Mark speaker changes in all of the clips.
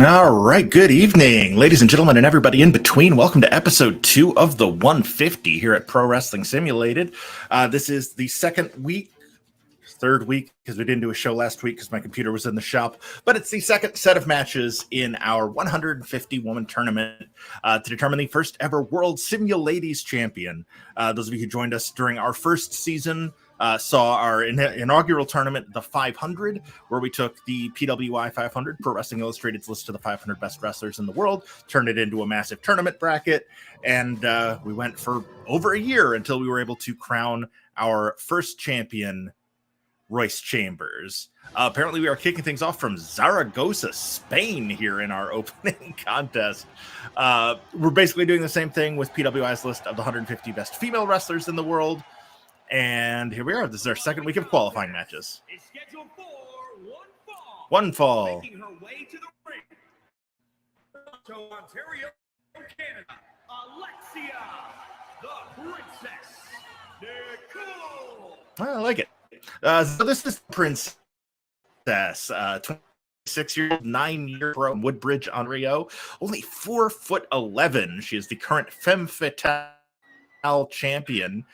Speaker 1: All right, good evening, ladies and gentlemen, and everybody in between. Welcome to episode 2 of the 150 here at Pro Wrestling Simulated. This is the third week, because we didn't do a show last week because my computer was in the shop, but it's the second set of matches in our 150-woman tournament to determine the first ever World Simuladies champion. Those of you who joined us during our first season saw our inaugural tournament, the 500, where we took the PWI 500, Pro Wrestling Illustrated's list of the 500 best wrestlers in the world, turned it into a massive tournament bracket, and we went for over a year until we were able to crown our first champion, Royce Chambers. Apparently, we are kicking things off from Zaragoza, Spain, here in our opening contest. We're basically doing the same thing with PWI's list of the 150 best female wrestlers in the world. And here we are. This is our second week of qualifying matches.
Speaker 2: Is scheduled for
Speaker 1: one fall.
Speaker 2: Making her way to the ring, Toronto, Ontario, Canada, Alexia, the Princess Nicole.
Speaker 1: I like it. So this is Princess, 26 years old, 9-year from Woodbridge, Ontario, only 4'11". She is the current Femme Fatale champion,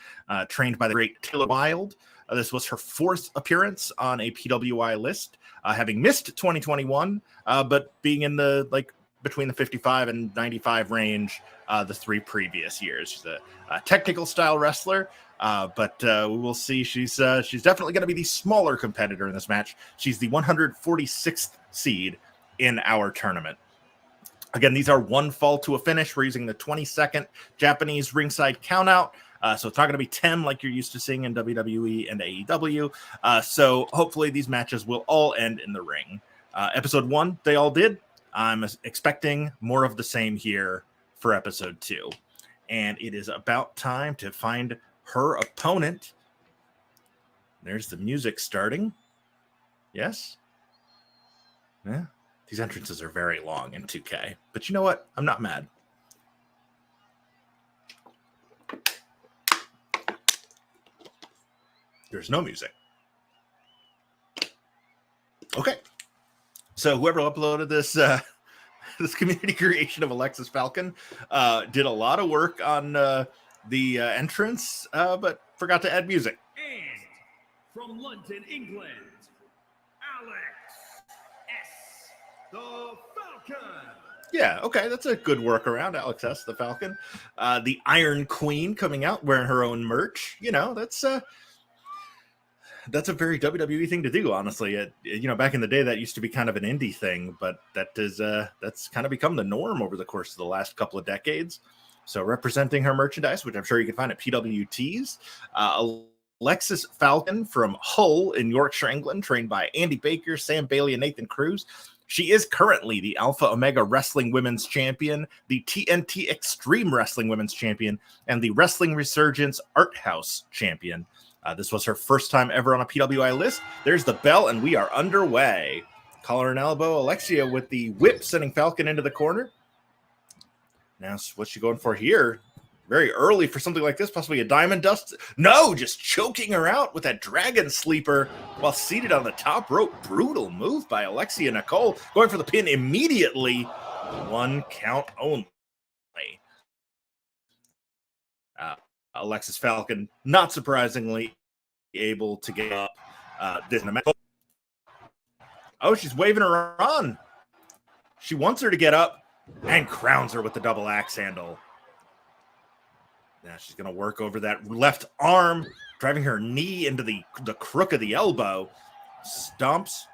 Speaker 1: trained by the great Taylor Wilde. This was her fourth appearance on a PWI list, having missed 2021, but being in the between the 55 and 95 range the 3 previous years. She's a technical style wrestler, but we will see. She's definitely going to be the smaller competitor in this match. She's the 146th seed in our tournament. Again, these are one fall to a finish. We're using the 20-second Japanese ringside countout. So it's not going to be 10 like you're used to seeing in WWE and AEW. So hopefully these matches will all end in the ring. Episode 1, they all did. I'm expecting more of the same here for episode 2. And it is about time to find her opponent. There's the music starting. Yes? Yeah. These entrances are very long in 2K. But you know what? I'm not mad. There's no music. Okay. So whoever uploaded this this community creation of Alexis Falcon did a lot of work on the entrance, but forgot to add music.
Speaker 2: And from London, England, Alex S. the Falcon.
Speaker 1: Yeah, okay, that's a good workaround, Alex S. the Falcon. The Iron Queen coming out wearing her own merch. You know, that's a very WWE thing to do, honestly. Back in the day, that used to be kind of an indie thing, but that's kind of become the norm over the course of the last couple of decades. So representing her merchandise, which I'm sure you can find at PWTs, Alexis Falcon from Hull in Yorkshire, England, trained by Andy Baker, Sam Bailey, and Nathan Cruz. She is currently the Alpha Omega Wrestling Women's Champion, the TNT Extreme Wrestling Women's Champion, and the Wrestling Resurgence Art House Champion. This was her first time ever on a PWI list. There's the bell, and we are underway. Collar and elbow, Alexia with the whip, sending Falcon into the corner. Now, what's she going for here? Very early for something like this, possibly a diamond dust. No, just choking her out with that dragon sleeper while seated on the top rope. Brutal move by Alexia Nicole. Going for the pin immediately. 1 count only. Alexis Falcon, not surprisingly, able to get up this match. Oh, she's waving her on. She wants her to get up and crowns her with the double axe handle. Now she's going to work over that left arm, driving her knee into the crook of the elbow. Stomps.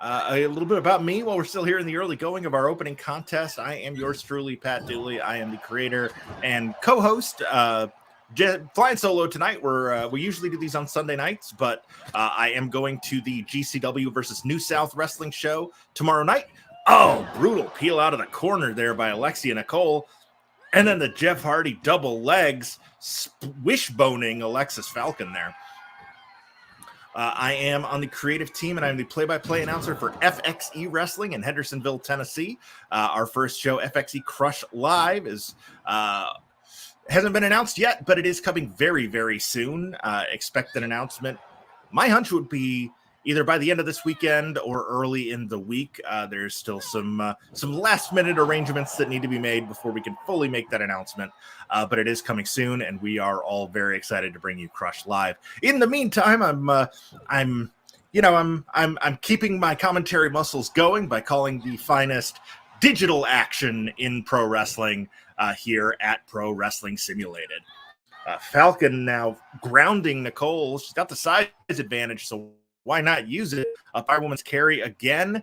Speaker 1: A little bit about me while we're still here in the early going of our opening contest. I am yours truly, Pat Dooley. I am the creator and co-host. Flying solo tonight. We usually do these on Sunday nights, but I am going to the GCW versus New South Wrestling show tomorrow night. Oh, brutal peel out of the corner there by Alexia Nicole. And then the Jeff Hardy double legs, wishboning Alexis Falcon there. I am on the creative team, and I'm the play-by-play announcer for FXE Wrestling in Hendersonville, Tennessee. Our first show, FXE Crush Live, hasn't been announced yet, but it is coming very, very soon. Expect an announcement. My hunch would be either by the end of this weekend or early in the week. There's still some last-minute arrangements that need to be made before we can fully make that announcement. But it is coming soon, and we are all very excited to bring you Crush live. In the meantime, I'm keeping my commentary muscles going by calling the finest digital action in pro wrestling here at Pro Wrestling Simulated. Falcon now grounding Nicole. She's got the size advantage, so why not use it? A firewoman's carry again.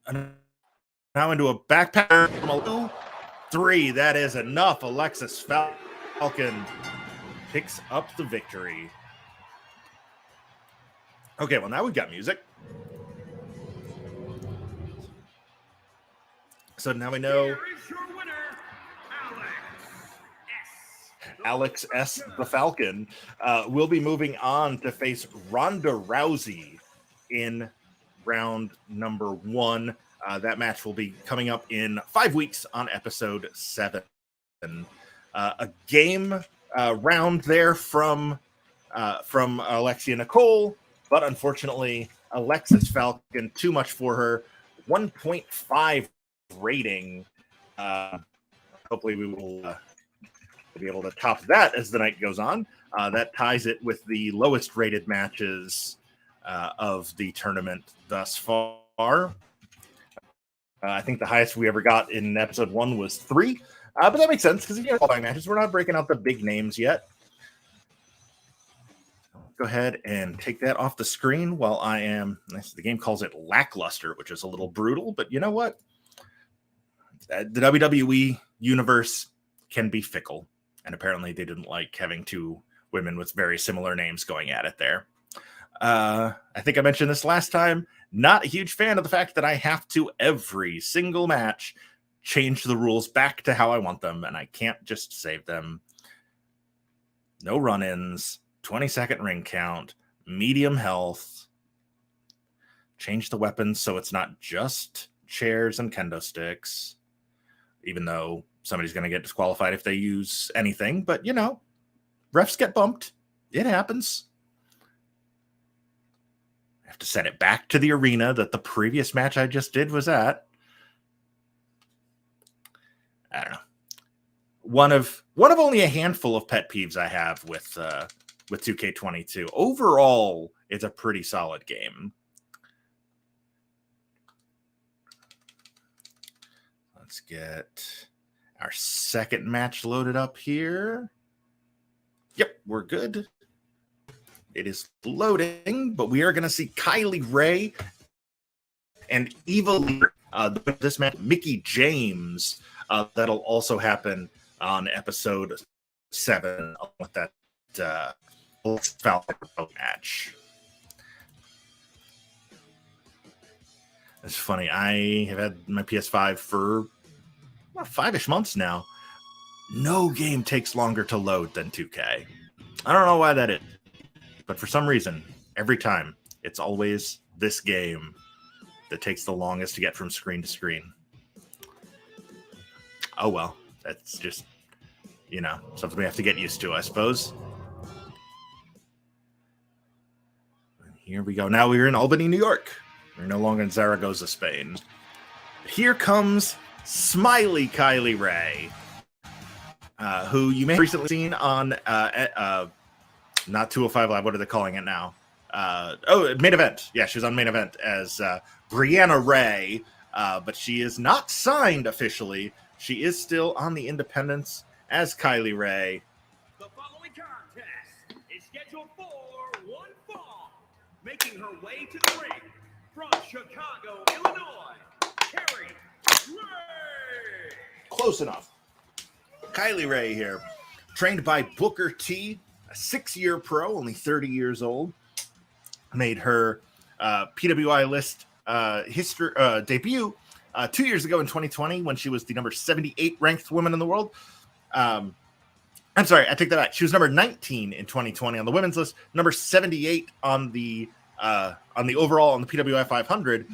Speaker 1: And now into a backpack from a 2-3. That is enough. Alexis Falcon picks up the victory. Okay, well, now we've got music. So now we know
Speaker 2: Here is your winner,
Speaker 1: Alex S. the Falcon will be moving on to face Ronda Rousey in round number 1. That match will be coming up in 5 weeks on episode 7. A game round there from Alexia Nicole, but unfortunately, Alexis Falcon, too much for her. 1.5 rating. Hopefully we will be able to top that as the night goes on. That ties it with the lowest rated matches of the tournament thus far. I think the highest we ever got in episode 1 was 3. But that makes sense because qualifying matches, we're not breaking out the big names yet. Go ahead and take that off the screen while I am. The game calls it lackluster, which is a little brutal, but you know what? The WWE universe can be fickle, and apparently they didn't like having 2 women with very similar names going at it there. I think I mentioned this last time. Not a huge fan of the fact that I have to, every single match, change the rules back to how I want them, and I can't just save them. No run-ins, 20-second ring count, medium health. Change the weapons so it's not just chairs and kendo sticks, even though somebody's going to get disqualified if they use anything. But, refs get bumped. It happens. I have to set it back to the arena that the previous match I just did was at. I don't know. One of only a handful of pet peeves I have with 2K22. Overall, it's a pretty solid game. Let's get our second match loaded up here. Yep, we're good. It is loading, but we are going to see Kylie Ray and Eva Lee. This match, Mickey James. That'll also happen on episode 7 with that Falcon match. It's funny. I have had my PS5 for 5-ish months now. No game takes longer to load than 2K. I don't know why that is, but for some reason, every time, it's always this game that takes the longest to get from screen to screen. Oh well, that's just, something we have to get used to, I suppose. Here we go. Now we're in Albany, New York. We're no longer in Zaragoza, Spain. Here comes Smiley Kylie Ray, who you may have recently seen on not 205 Live. What are they calling it now? Main Event. Yeah, she was on Main Event as Brianna Ray, but she is not signed officially. She is still on the independents as Kylie Ray.
Speaker 2: The following contest is scheduled for one fall. Making her way to the ring from Chicago, Illinois, Carrie Ray.
Speaker 1: Close enough. Kylie Ray here, trained by Booker T, a 6-year pro, only 30 years old. Made her PWI list debut 2 years ago in 2020 when she was the number 78 ranked woman in the world. I'm sorry, I take that back. She was number 19 in 2020 on the women's list, number 78 on the overall on the PWI 500.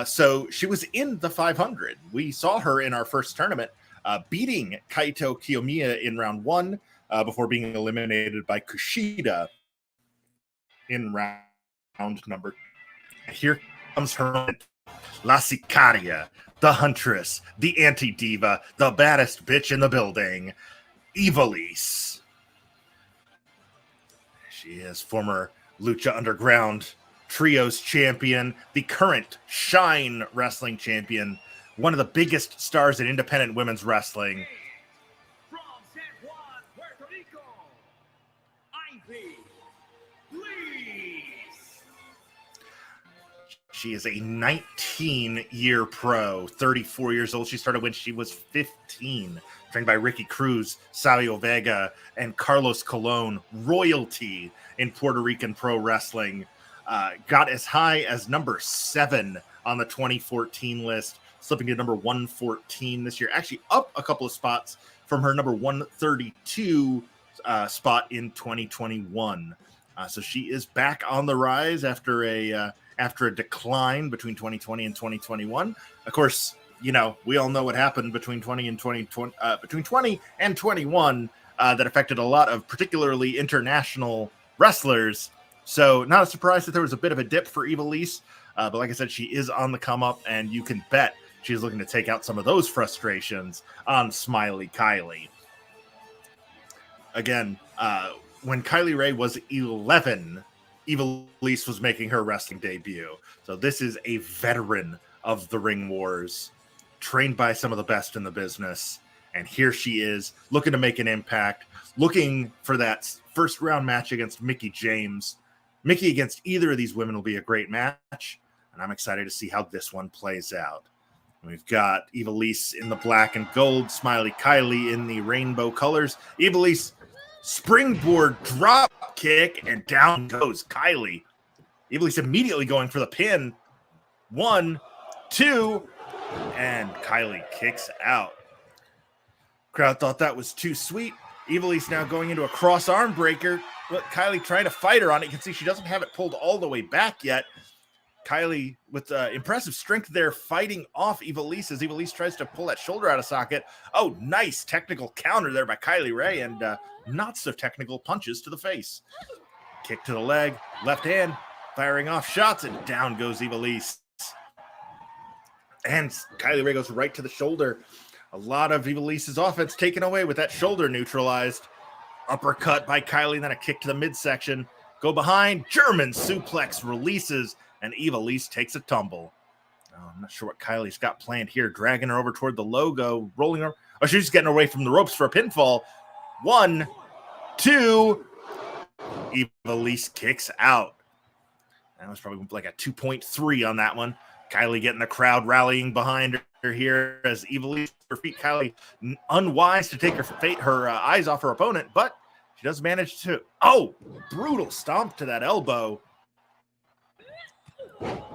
Speaker 1: So she was in the 500. We saw her in our first tournament, beating Kaito Kiyomiya in round 1. before being eliminated by Kushida in round number. Here comes her La Sicaria, the Huntress, the Anti-Diva, the baddest bitch in the building, Ivelisse. She is former Lucha Underground Trios champion, the current Shine Wrestling champion, one of the biggest stars in independent women's wrestling.
Speaker 2: From San Juan, Puerto Rico, Ivelisse.
Speaker 1: She is a 19-year pro, 34 years old. She started when she was 15, trained by Ricky Cruz, Savio Vega, and Carlos Colon, royalty in Puerto Rican pro wrestling. Got as high as number 7 on the 2014 list, slipping to number 114 this year. Actually up a couple of spots from her number 132 spot in 2021. So she is back on the rise after a decline between 2020 and 2021. Of course, you know, we all know what happened between 20 and 21 that affected a lot of particularly international wrestlers. So not a surprise that there was a bit of a dip for Ivelisse. But like I said, she is on the come up, and you can bet she's looking to take out some of those frustrations on Smiley Kylie. Again, when Kylie Rae was 11, Ivelisse was making her wrestling debut. So this is a veteran of the ring wars, trained by some of the best in the business. And here she is, looking to make an impact, looking for that first round match against Mickie James. Mickie against either of these women will be a great match, and I'm excited to see how this one plays out. We've got Ivelisse in the black and gold, Smiley Kylie in the rainbow colors. Ivelisse springboard drop kick, and down goes Kylie. Ivelisse immediately going for the pin. 1, 2, and Kylie kicks out. Crowd thought that was too sweet. Ivelisse now going into a cross arm breaker. But Kylie trying to fight her on it. You can see she doesn't have it pulled all the way back yet. Kylie with impressive strength there, fighting off Ivelisse as Ivelisse tries to pull that shoulder out of socket. Oh, nice technical counter there by Kylie Rae, and not so technical punches to the face. Kick to the leg, left hand, firing off shots, and down goes Ivelisse. And Kylie Rae goes right to the shoulder. A lot of Ivelisse's offense taken away with that shoulder neutralized. Uppercut by Kylie, then a kick to the midsection. Go behind, German suplex releases, and Ivelisse takes a tumble. Oh, I'm not sure what Kylie's got planned here. Dragging her over toward the logo, rolling her. Oh, she's just getting away from the ropes for a pinfall. 1, 2. Ivelisse kicks out. That was probably like a 2.3 on that one. Kylie getting the crowd rallying behind her here as Ivelisse, her feet. Kylie unwise to take her eyes off her opponent, but she does manage to. Oh, brutal stomp to that elbow.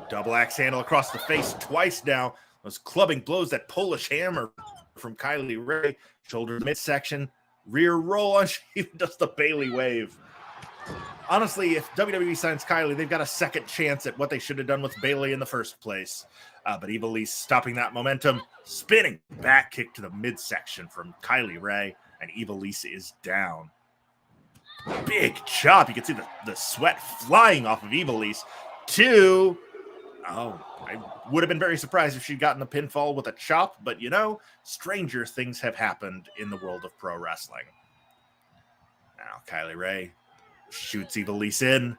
Speaker 1: Double axe handle across the face twice now. Those clubbing blows, that Polish hammer from Kylie Rae. Shoulder midsection, rear roll on. She does the Bailey wave. Honestly, if WWE signs Kylie, they've got a second chance at what they should have done with Bailey in the first place. But Ivelisse stopping that momentum, spinning back kick to the midsection from Kylie Rae, and Ivelisse is down. Big chop. You can see the sweat flying off of Ivelisse. 2. Oh, I would have been very surprised if she'd gotten the pinfall with a chop, but you know, stranger things have happened in the world of pro wrestling. Now, Kylie Rae shoots Ivelisse in.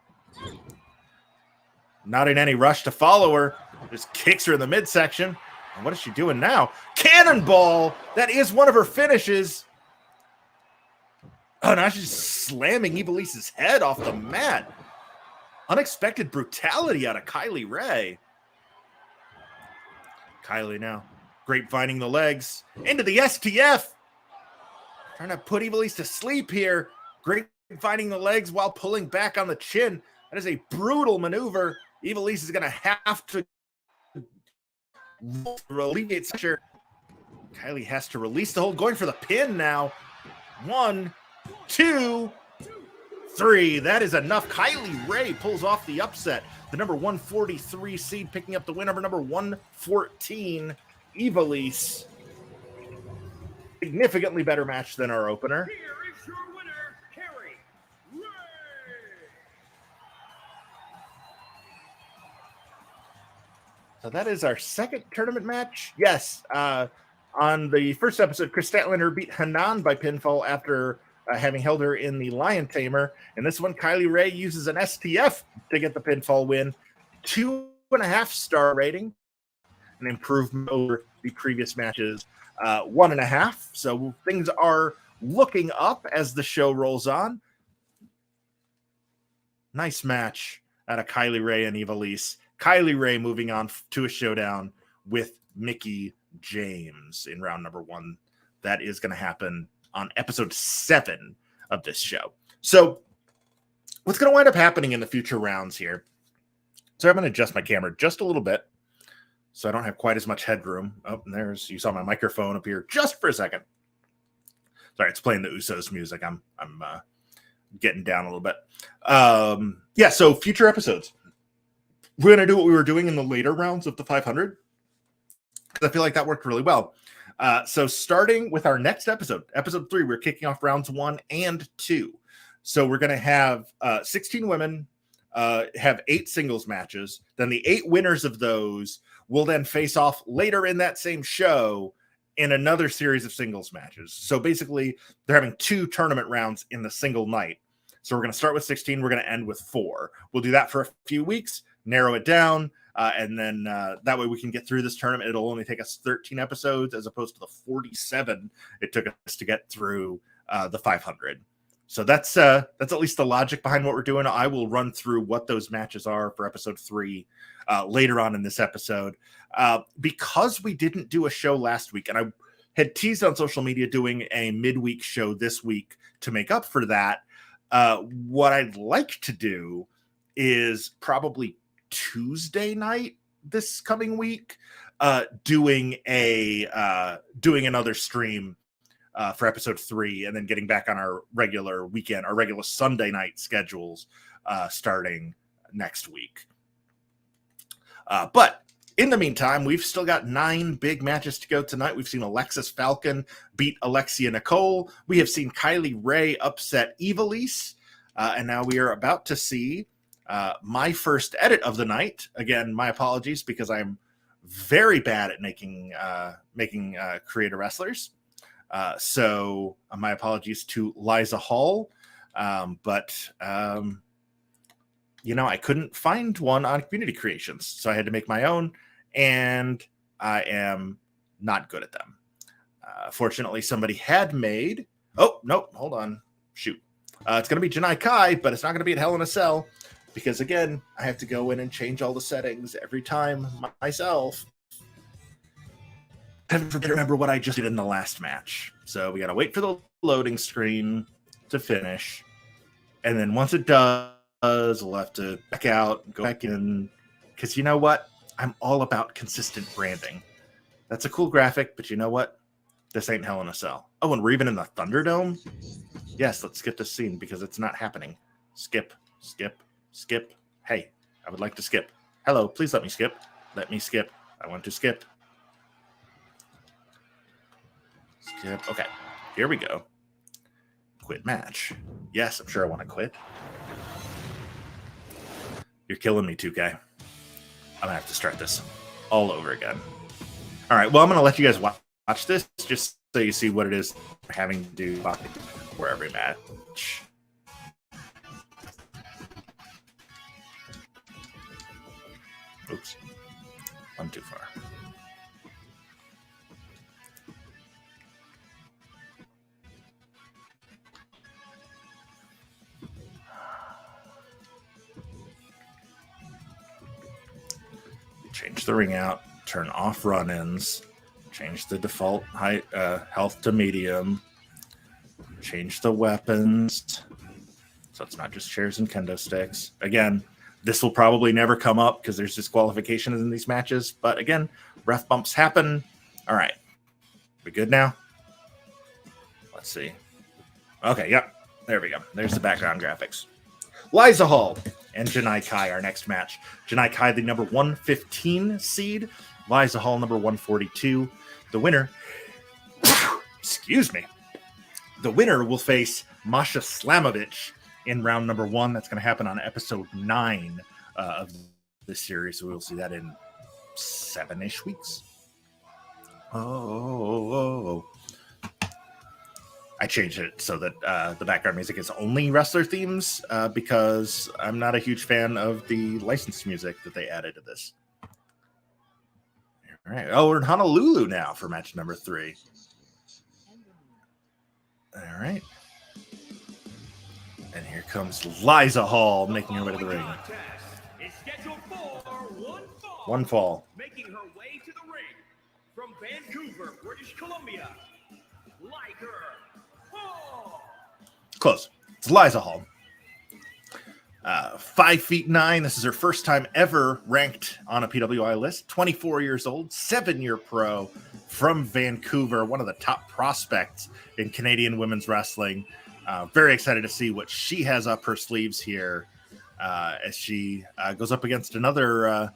Speaker 1: Not in any rush to follow her. Just kicks her in the midsection. And what is she doing now? Cannonball! That is one of her finishes. Oh, now she's slamming Ivelisse's head off the mat. Unexpected brutality out of Kylie Rae. Kylie now grapevining the legs into the STF. Trying to put Ivelisse to sleep here. Grapevining the legs while pulling back on the chin. That is a brutal maneuver. Ivelisse is going to have to alleviate pressure. Kylie has to release the hold. Going for the pin now. 1, 2, 3. That is enough. Kylie Rae pulls off the upset. The number 143 seed picking up the win over number 114, Ivelisse. Significantly better match than our opener.
Speaker 2: Here is your winner,
Speaker 1: So that is our second tournament match. Yes, on the first episode, Chris Statlander beat Hanan by pinfall after having held her in the Lion Tamer. And this one, Kylie Rae uses an STF to get the pinfall win. 2.5-star rating, an improvement over the previous matches, 1.5. So things are looking up as the show rolls on. Nice match out of Kylie Rae and Ivelisse. Kylie Rae moving on to a showdown with Mickie James in round number 1. That is going to happen on episode 7 of this show. So what's going to wind up happening in the future rounds here? So I'm going to adjust my camera just a little bit so I don't have quite as much headroom. Oh, and you saw my microphone up here just for a second. Sorry, it's playing the Usos music. I'm getting down a little bit. So future episodes. We're going to do what we were doing in the later rounds of the 500 because I feel like that worked really well. So starting with our next episode, episode 3, we're kicking off rounds 1 and 2. So we're going to have 16 women have 8 singles matches. Then the 8 winners of those will then face off later in that same show in another series of singles matches. So basically, they're having 2 tournament rounds in the single night. So we're going to start with 16. We're going to end with 4. We'll do that for a few weeks, narrow it down, and then that way we can get through this tournament. It'll only take us 13 episodes as opposed to the 47 it took us to get through the 500. So that's at least the logic behind what we're doing. I will run through what those matches are for episode 3 later on in this episode. Because we didn't do a show last week, and I had teased on social media doing a midweek show this week to make up for that, what I'd like to do is probably Tuesday night this coming week, doing another stream for episode 3, and then getting back on our regular weekend, our regular Sunday night schedules starting next week. But in the meantime, we've still got 9 big matches to go tonight. We've seen Alexis Falcon beat Alexia Nicole. We have seen Kylie Rae upset Ivelisse. And now we are about to see my first edit of the night. Again, my apologies because I'm very bad at making creator wrestlers. So my apologies to Liza Hall. But I couldn't find one on Community Creations, so I had to make my own, and I am not good at them. Fortunately, somebody had made... Oh, no, hold on. Shoot. It's going to be Janai Kai, but it's not going to be at Hell in a Cell, because, again, I have to go in and change all the settings every time myself. I haven't forget to remember what I just did in the last match. So we got to wait for the loading screen to finish, and then once it does, we'll have to back out and go back in, because you know what? I'm all about consistent branding. That's a cool graphic, but you know what? This ain't Hell in a Cell. Oh, and we're even in the Thunderdome? Yes, let's skip this scene because it's not happening. Skip, skip, skip. Hey, I would like to skip. Hello, please let me skip. Let me skip. I want to skip. Skip. Okay, here we go. Quit match. Yes, I'm sure I want to quit. You're killing me, 2K. I'm going to have to start this all over again. All right, well, I'm going to let you guys watch this just so you see what it is having to do for every match. Oops. I'm too far. Change the ring out, turn off run-ins, change the default height, health to medium, change the weapons, so it's not just chairs and kendo sticks. Again, this will probably never come up because there's disqualification in these matches, but again, ref bumps happen. All right, we good now? Let's see. Okay, yep, there we go. There's the background graphics. Liza Hall and Janai Kai, our next match. Janai Kai, the number 115 seed. Liza Hall, number 142. The winner, excuse me, the winner will face Masha Slamovich in round number 1. That's going to happen on episode 9 of this series. So we'll see that in 7-ish weeks. Oh. I changed it so that the background music is only wrestler themes because I'm not a huge fan of the licensed music that they added to this. All right. Oh, we're in Honolulu now for match number 3. All right. And here comes Liza Hall making her way to the ring. One fall.
Speaker 2: Making her way to the ring from Vancouver, British Columbia, Liza Hall.
Speaker 1: Close. It's Liza Hall. 5'9". This is her first time ever ranked on a PWI list. 24 years old, 7-year pro from Vancouver, one of the top prospects in Canadian women's wrestling. Very excited to see what she has up her sleeves here as she goes up against another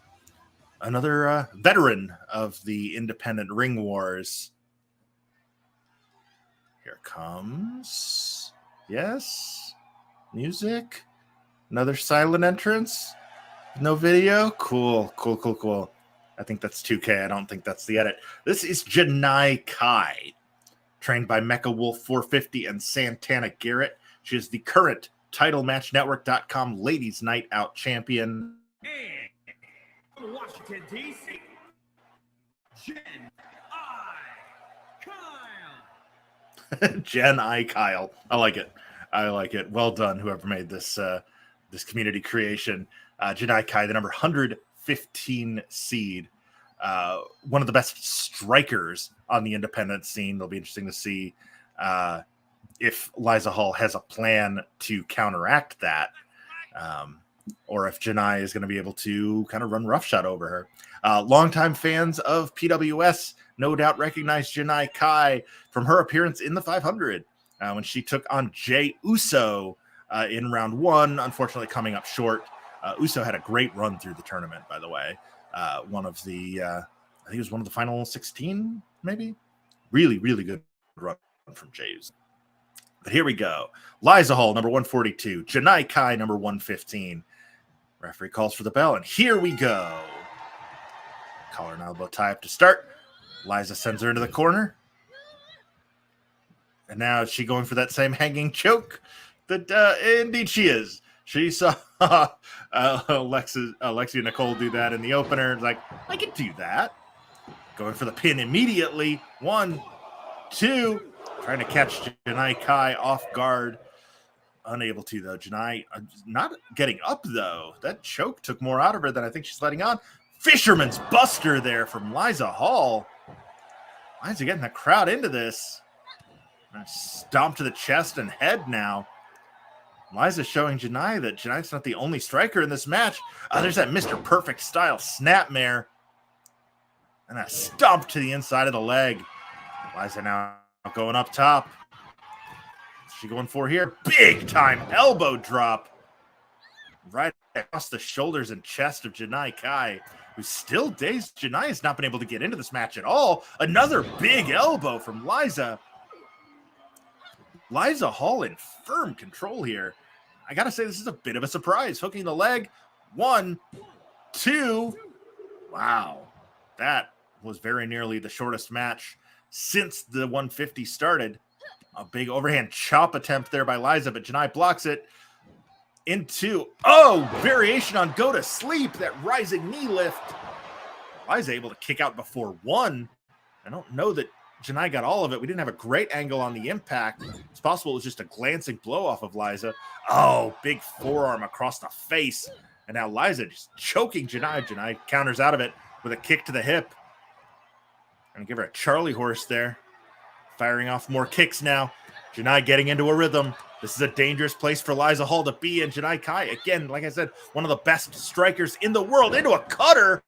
Speaker 1: veteran of the independent ring wars. Here comes, yes, music. Another silent entrance. No video. Cool. I think that's 2K. I don't think that's the edit. This is Janai Kai, trained by Mecha Wolf 450 and Santana Garrett. She is the current TitleMatchNetwork.com Ladies Night Out champion.
Speaker 2: And Washington, D.C., Jen I. Kyle.
Speaker 1: Jen I. Kyle. I like it. Well done, whoever made this this community creation. Janai Kai, the number 115 seed. One of the best strikers on the independent scene. It'll be interesting to see if Liza Hall has a plan to counteract that, or if Janai is going to be able to kind of run roughshod over her. Longtime fans of PWS no doubt recognize Janai Kai from her appearance in the 500 when she took on Jey Uso in round 1, unfortunately coming up short. Uso had a great run through the tournament, by the way. One of the, I think it was one of the final 16, maybe. Really good run from Jey Uso. But here we go. Liza Hall, number 142. Janai Kai, number 115. Referee calls for the bell, and here we go. Collar and elbow tie up to start. Liza sends her into the corner. And now is she going for that same hanging choke? That indeed she is. She saw Alexia Nicole do that in the opener. Like, I can do that. Going for the pin immediately. 1, 2. Trying to catch Janai Kai off guard. Unable to, though. Janai not getting up, though. That choke took more out of her than I think she's letting on. Fisherman's Buster there from Liza Hall. Liza getting the crowd into this. Stomp to the chest and head now. Liza showing Janai that Janai's not the only striker in this match. There's that Mr. Perfect style snapmare. And a stomp to the inside of the leg. Liza now going up top. What's she going for here? Big time elbow drop. Right across the shoulders and chest of Janai Kai, who's still dazed. Janai has not been able to get into this match at all. Another big elbow from Liza. Liza Hall in firm control here. I got to say, this is a bit of a surprise. Hooking the leg. 1, 2. Wow. That was very nearly the shortest match since the 150 started. A big overhand chop attempt there by Liza, but Janai blocks it. Into, variation on go to sleep. That rising knee lift. Liza able to kick out before 1. I don't know that Janai got all of it. We didn't have a great angle on the impact. It's possible it was just a glancing blow off of Liza. Big forearm across the face. And now Liza just choking Janai. Janai counters out of it with a kick to the hip. And give her a Charlie horse there. Firing off more kicks now. Janai getting into a rhythm. This is a dangerous place for Liza Hall to be. And Janai Kai, again, like I said, one of the best strikers in the world. Into a cutter.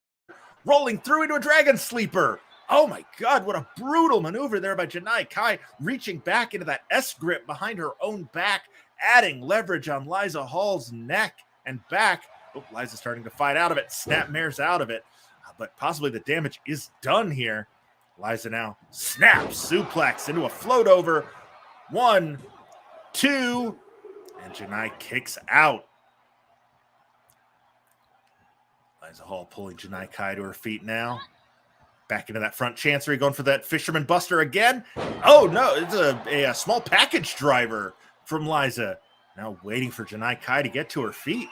Speaker 1: Rolling through into a dragon sleeper. Oh my God, what a brutal maneuver there by Janai Kai, reaching back into that S grip behind her own back, adding leverage on Liza Hall's neck and back. Liza's starting to fight out of it. Snapmare's out of it, but possibly the damage is done here. Liza now snaps, suplex into a float over. 1, 2, and Janai kicks out. Liza Hall pulling Janai Kai to her feet now. Back into that front chancery, going for that Fisherman Buster again. Oh, no, it's a small package driver from Liza. Now waiting for Janai Kai to get to her feet.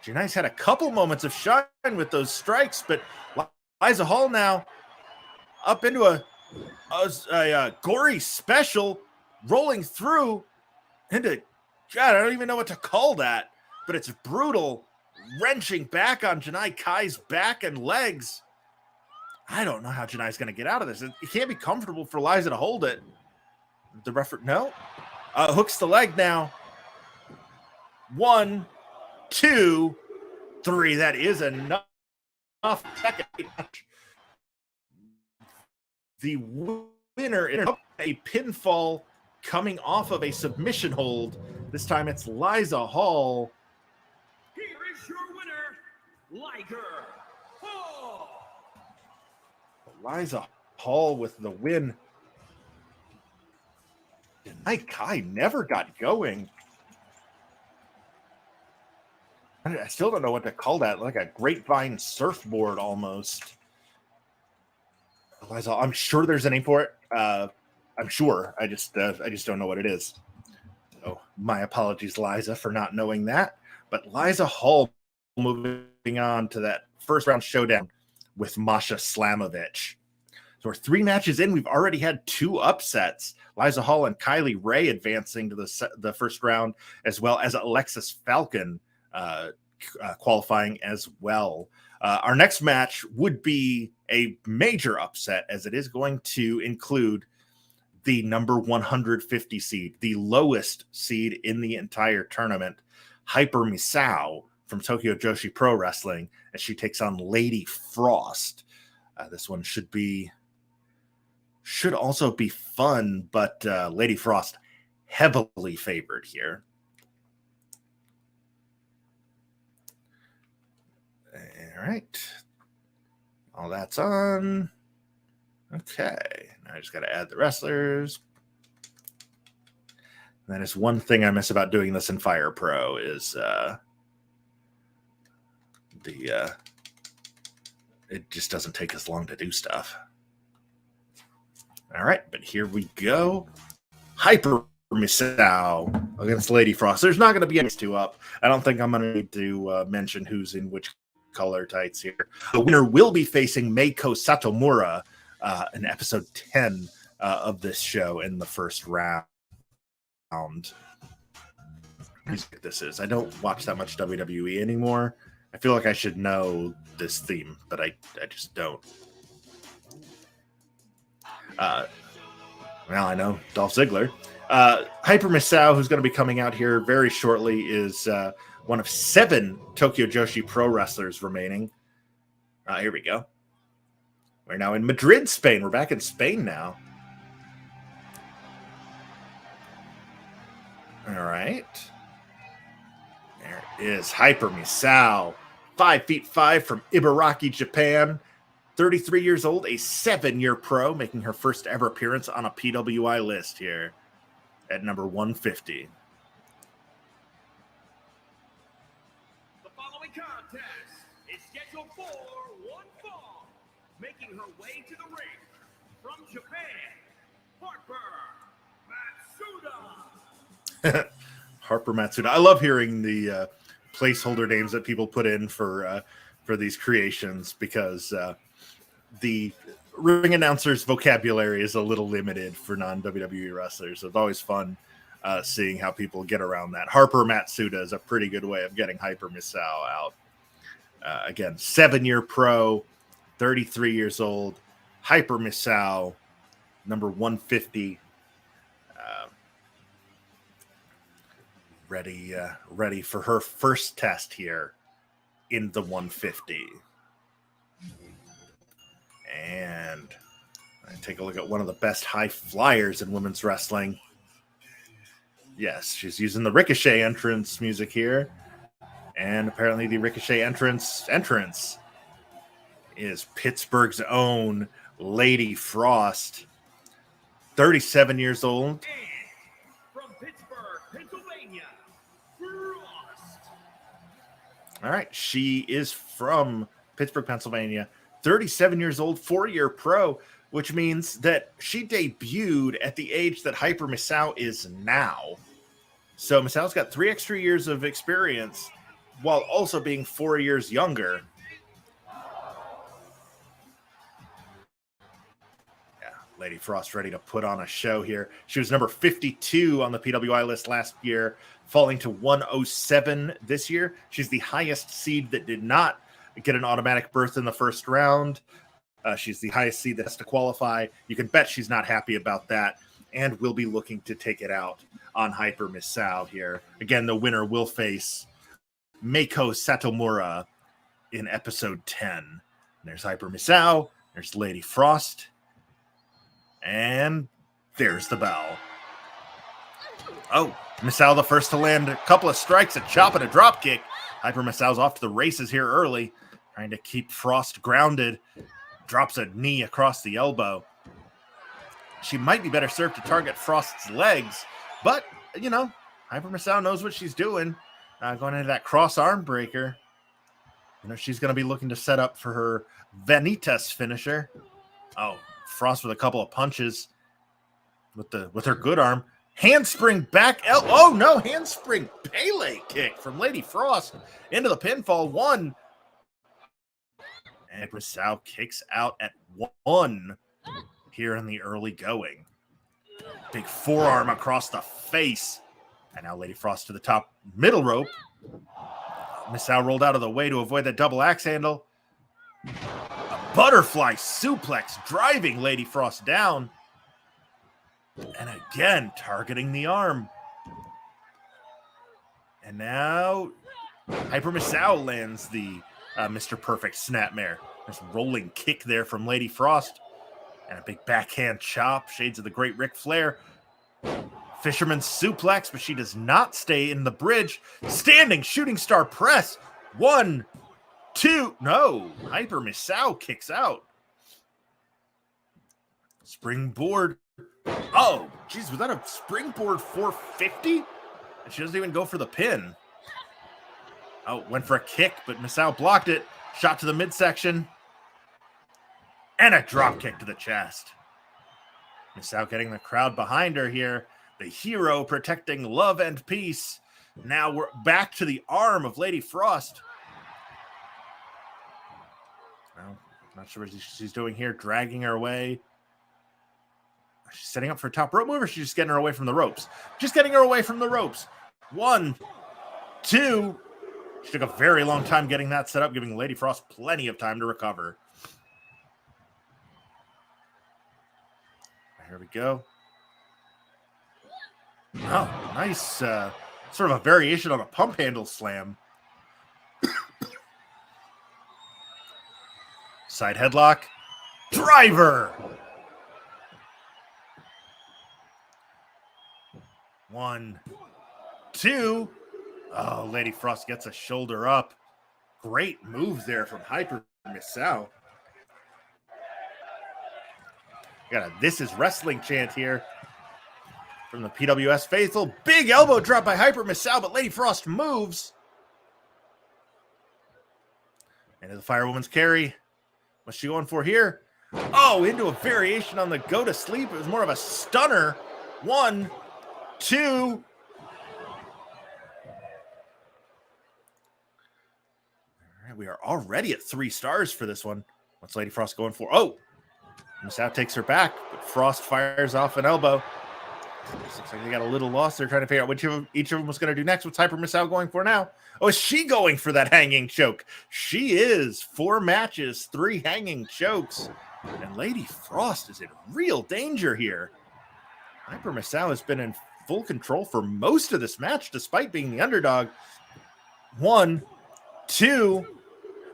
Speaker 1: Janai's had a couple moments of shine with those strikes, but Liza Hall now up into a gory special, rolling through into, God, I don't even know what to call that, but it's brutal, wrenching back on Janai Kai's back and legs. I don't know how Janai's going to get out of this. It can't be comfortable for Liza to hold it. The referee, no. Hooks the leg now. 1, 2, 3. That is enough. The winner in a pinfall coming off of a submission hold. This time it's Liza Hall.
Speaker 2: Here is your winner, Liza Hall.
Speaker 1: Liza Hall with the win. Janai Kai never got going. I still don't know what to call that. Like a grapevine surfboard almost. Liza, I'm sure there's a name for it. I'm sure. I just don't know what it is. So my apologies, Liza, for not knowing that. But Liza Hall moving on to that first round showdown with Masha Slamovich. So we're 3 matches in. We've already had 2 upsets. Liza Hall and Kylie Ray advancing to the first round, as well as Alexis Falcon qualifying as well. Our next match would be a major upset, as it is going to include the number 150 seed, the lowest seed in the entire tournament, Hyper Misao from Tokyo Joshi Pro Wrestling, as she takes on Lady Frost. This one should also be fun, but Lady Frost heavily favored here. All right. All that's on. Okay. Now I just got to add the wrestlers. And that is one thing I miss about doing this in Fire Pro is it just doesn't take as long to do stuff. All right, but here we go. Hyper Misao against Lady Frost. There's not going to be any 2 up. I don't think I'm going to need to mention who's in which color tights here. The winner will be facing Meiko Satomura in episode 10 of this show in the first round. This is. I don't watch that much WWE anymore. I feel like I should know this theme, but I just don't. Well, I know Dolph Ziggler. Hyper Misao, who's going to be coming out here very shortly, is one of 7 Tokyo Joshi Pro wrestlers remaining. Here we go. We're now in Madrid, Spain. We're back in Spain now. All right. There is Hyper Misao. 5'5" from Ibaraki, Japan. 33 years old, a 7-year pro, making her first ever appearance on a PWI list here at number 150.
Speaker 2: The following contest is scheduled for 1 fall. Making her way to the ring from Japan, Harper Matsuda.
Speaker 1: Harper Matsuda. I love hearing the placeholder names that people put in for these creations, because the ring announcer's vocabulary is a little limited for non-WWE wrestlers. So it's always fun seeing how people get around that. Harper Matsuda is a pretty good way of getting Hyper Misao out. Again, 7-year pro, 33 years old. Hyper Misao, number 150. Ready for her first test here in the 150. And I take a look at one of the best high flyers in women's wrestling. Yes, she's using the Ricochet entrance music here. And apparently the Ricochet entrance is Pittsburgh's own Lady Frost. 37 years old.
Speaker 2: From Pittsburgh, Pennsylvania, Frost.
Speaker 1: All right. She is from Pittsburgh, Pennsylvania, 37 years old, 4-year pro, which means that she debuted at the age that Hyper Misao is now. So Misao's got 3 extra years of experience while also being 4 years younger. Yeah, Lady Frost ready to put on a show here. She was number 52 on the PWI list last year, falling to 107 this year. She's the highest seed that did not get an automatic berth in the first round. She's the highest seed that has to qualify. You can bet she's not happy about that, and will be looking to take it out on Hyper Misao here. Again, the winner will face Meiko Satomura in episode 10. And there's Hyper Misao, there's Lady Frost, and there's the bell. Oh, Misao the first to land a couple of strikes, a chop and a drop kick. Hyper Misao's off to the races here early, trying to keep Frost grounded. Drops a knee across the elbow. She might be better served to target Frost's legs, but, you know, Hyper Misao knows what she's doing. Going into that cross arm breaker. You know, she's going to be looking to set up for her Vanitas finisher. Oh, Frost with a couple of punches with her good arm. Handspring back. Oh, no, handspring Pele kick from Lady Frost into the pinfall. 1. And Misao kicks out at 1 here in the early going. Big forearm across the face. And now Lady Frost to the top middle rope. Misao rolled out of the way to avoid that double axe handle. A butterfly suplex driving Lady Frost down. And again, targeting the arm. And now Hyper Misao lands the Mr. Perfect Snapmare. There's a rolling kick there from Lady Frost. And a big backhand chop. Shades of the great Ric Flair. Fisherman's suplex, but she does not stay in the bridge. Standing shooting star press. 1, 2. No. Hyper Misao kicks out. Springboard. Oh, geez, was that a springboard 450? And she doesn't even go for the pin. Oh, went for a kick, but Misao blocked it. Shot to the midsection. And a drop kick to the chest. Misao getting the crowd behind her here. The hero protecting love and peace. Now we're back to the arm of Lady Frost. Well, not sure what she's doing here. Dragging her away. She's setting up for a top rope move, or she's just getting her away from the ropes? Just getting her away from the ropes. 1, 2. She took a very long time getting that set up, giving Lady Frost plenty of time to recover. Here we go. Oh, nice sort of a variation on a pump handle slam. Side headlock. Driver. 1, 2. Oh, Lady Frost gets a shoulder up. Great move there from Hyper Misao. Got a "This is Wrestling" chant here from the PWS faithful. Big elbow drop by Hyper Misao, but Lady Frost moves. Into the Firewoman's carry. What's she going for here? Oh, into a variation on the go to sleep. It was more of a stunner. 1, 2. All right, we are already at 3 stars for this one. What's Lady Frost going for? Oh, Misao takes her back, but Frost fires off an elbow. Looks like they got a little lost. They're trying to figure out which of each of them was going to do next. What's Hyper Misao going for now? Oh, is she going for that hanging choke? She is. 4 matches, 3 hanging chokes. And Lady Frost is in real danger here. Hyper Misao has been in full control for most of this match, despite being the underdog. 1, 2.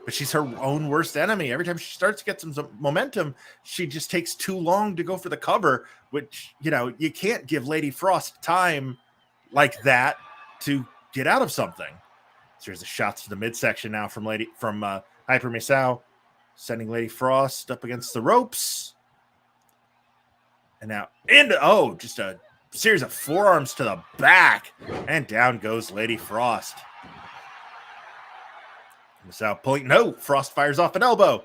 Speaker 1: But she's her own worst enemy. Every time she starts to get some momentum, she just takes too long to go for the cover, which, you know, you can't give Lady Frost time like that to get out of something. So here's the shots to the midsection now from Hyper Misao, sending Lady Frost up against the ropes. And now just a series of forearms to the back, and down goes Lady Frost. Mizou pulling. No, Frost fires off an elbow.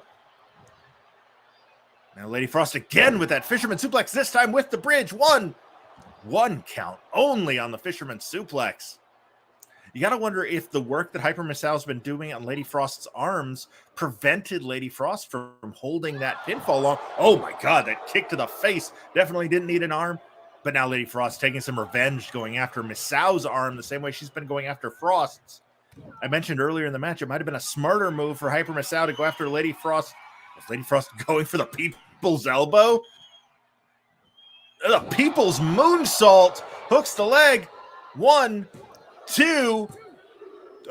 Speaker 1: Now Lady Frost again with that fisherman suplex, this time with the bridge. One count only on the fisherman suplex. You got to wonder if the work that Hyper Mizou's been doing on Lady Frost's arms prevented Lady Frost from holding that pinfall long. Oh my God, that kick to the face definitely didn't need an arm. But now Lady Frost taking some revenge, going after Mizou's arm the same way she's been going after Frost's. I mentioned earlier in the match, it might have been a smarter move for Hyper Mizou to go after Lady Frost. Was Lady Frost going for the people's elbow? The people's moonsault hooks the leg. 1, 2.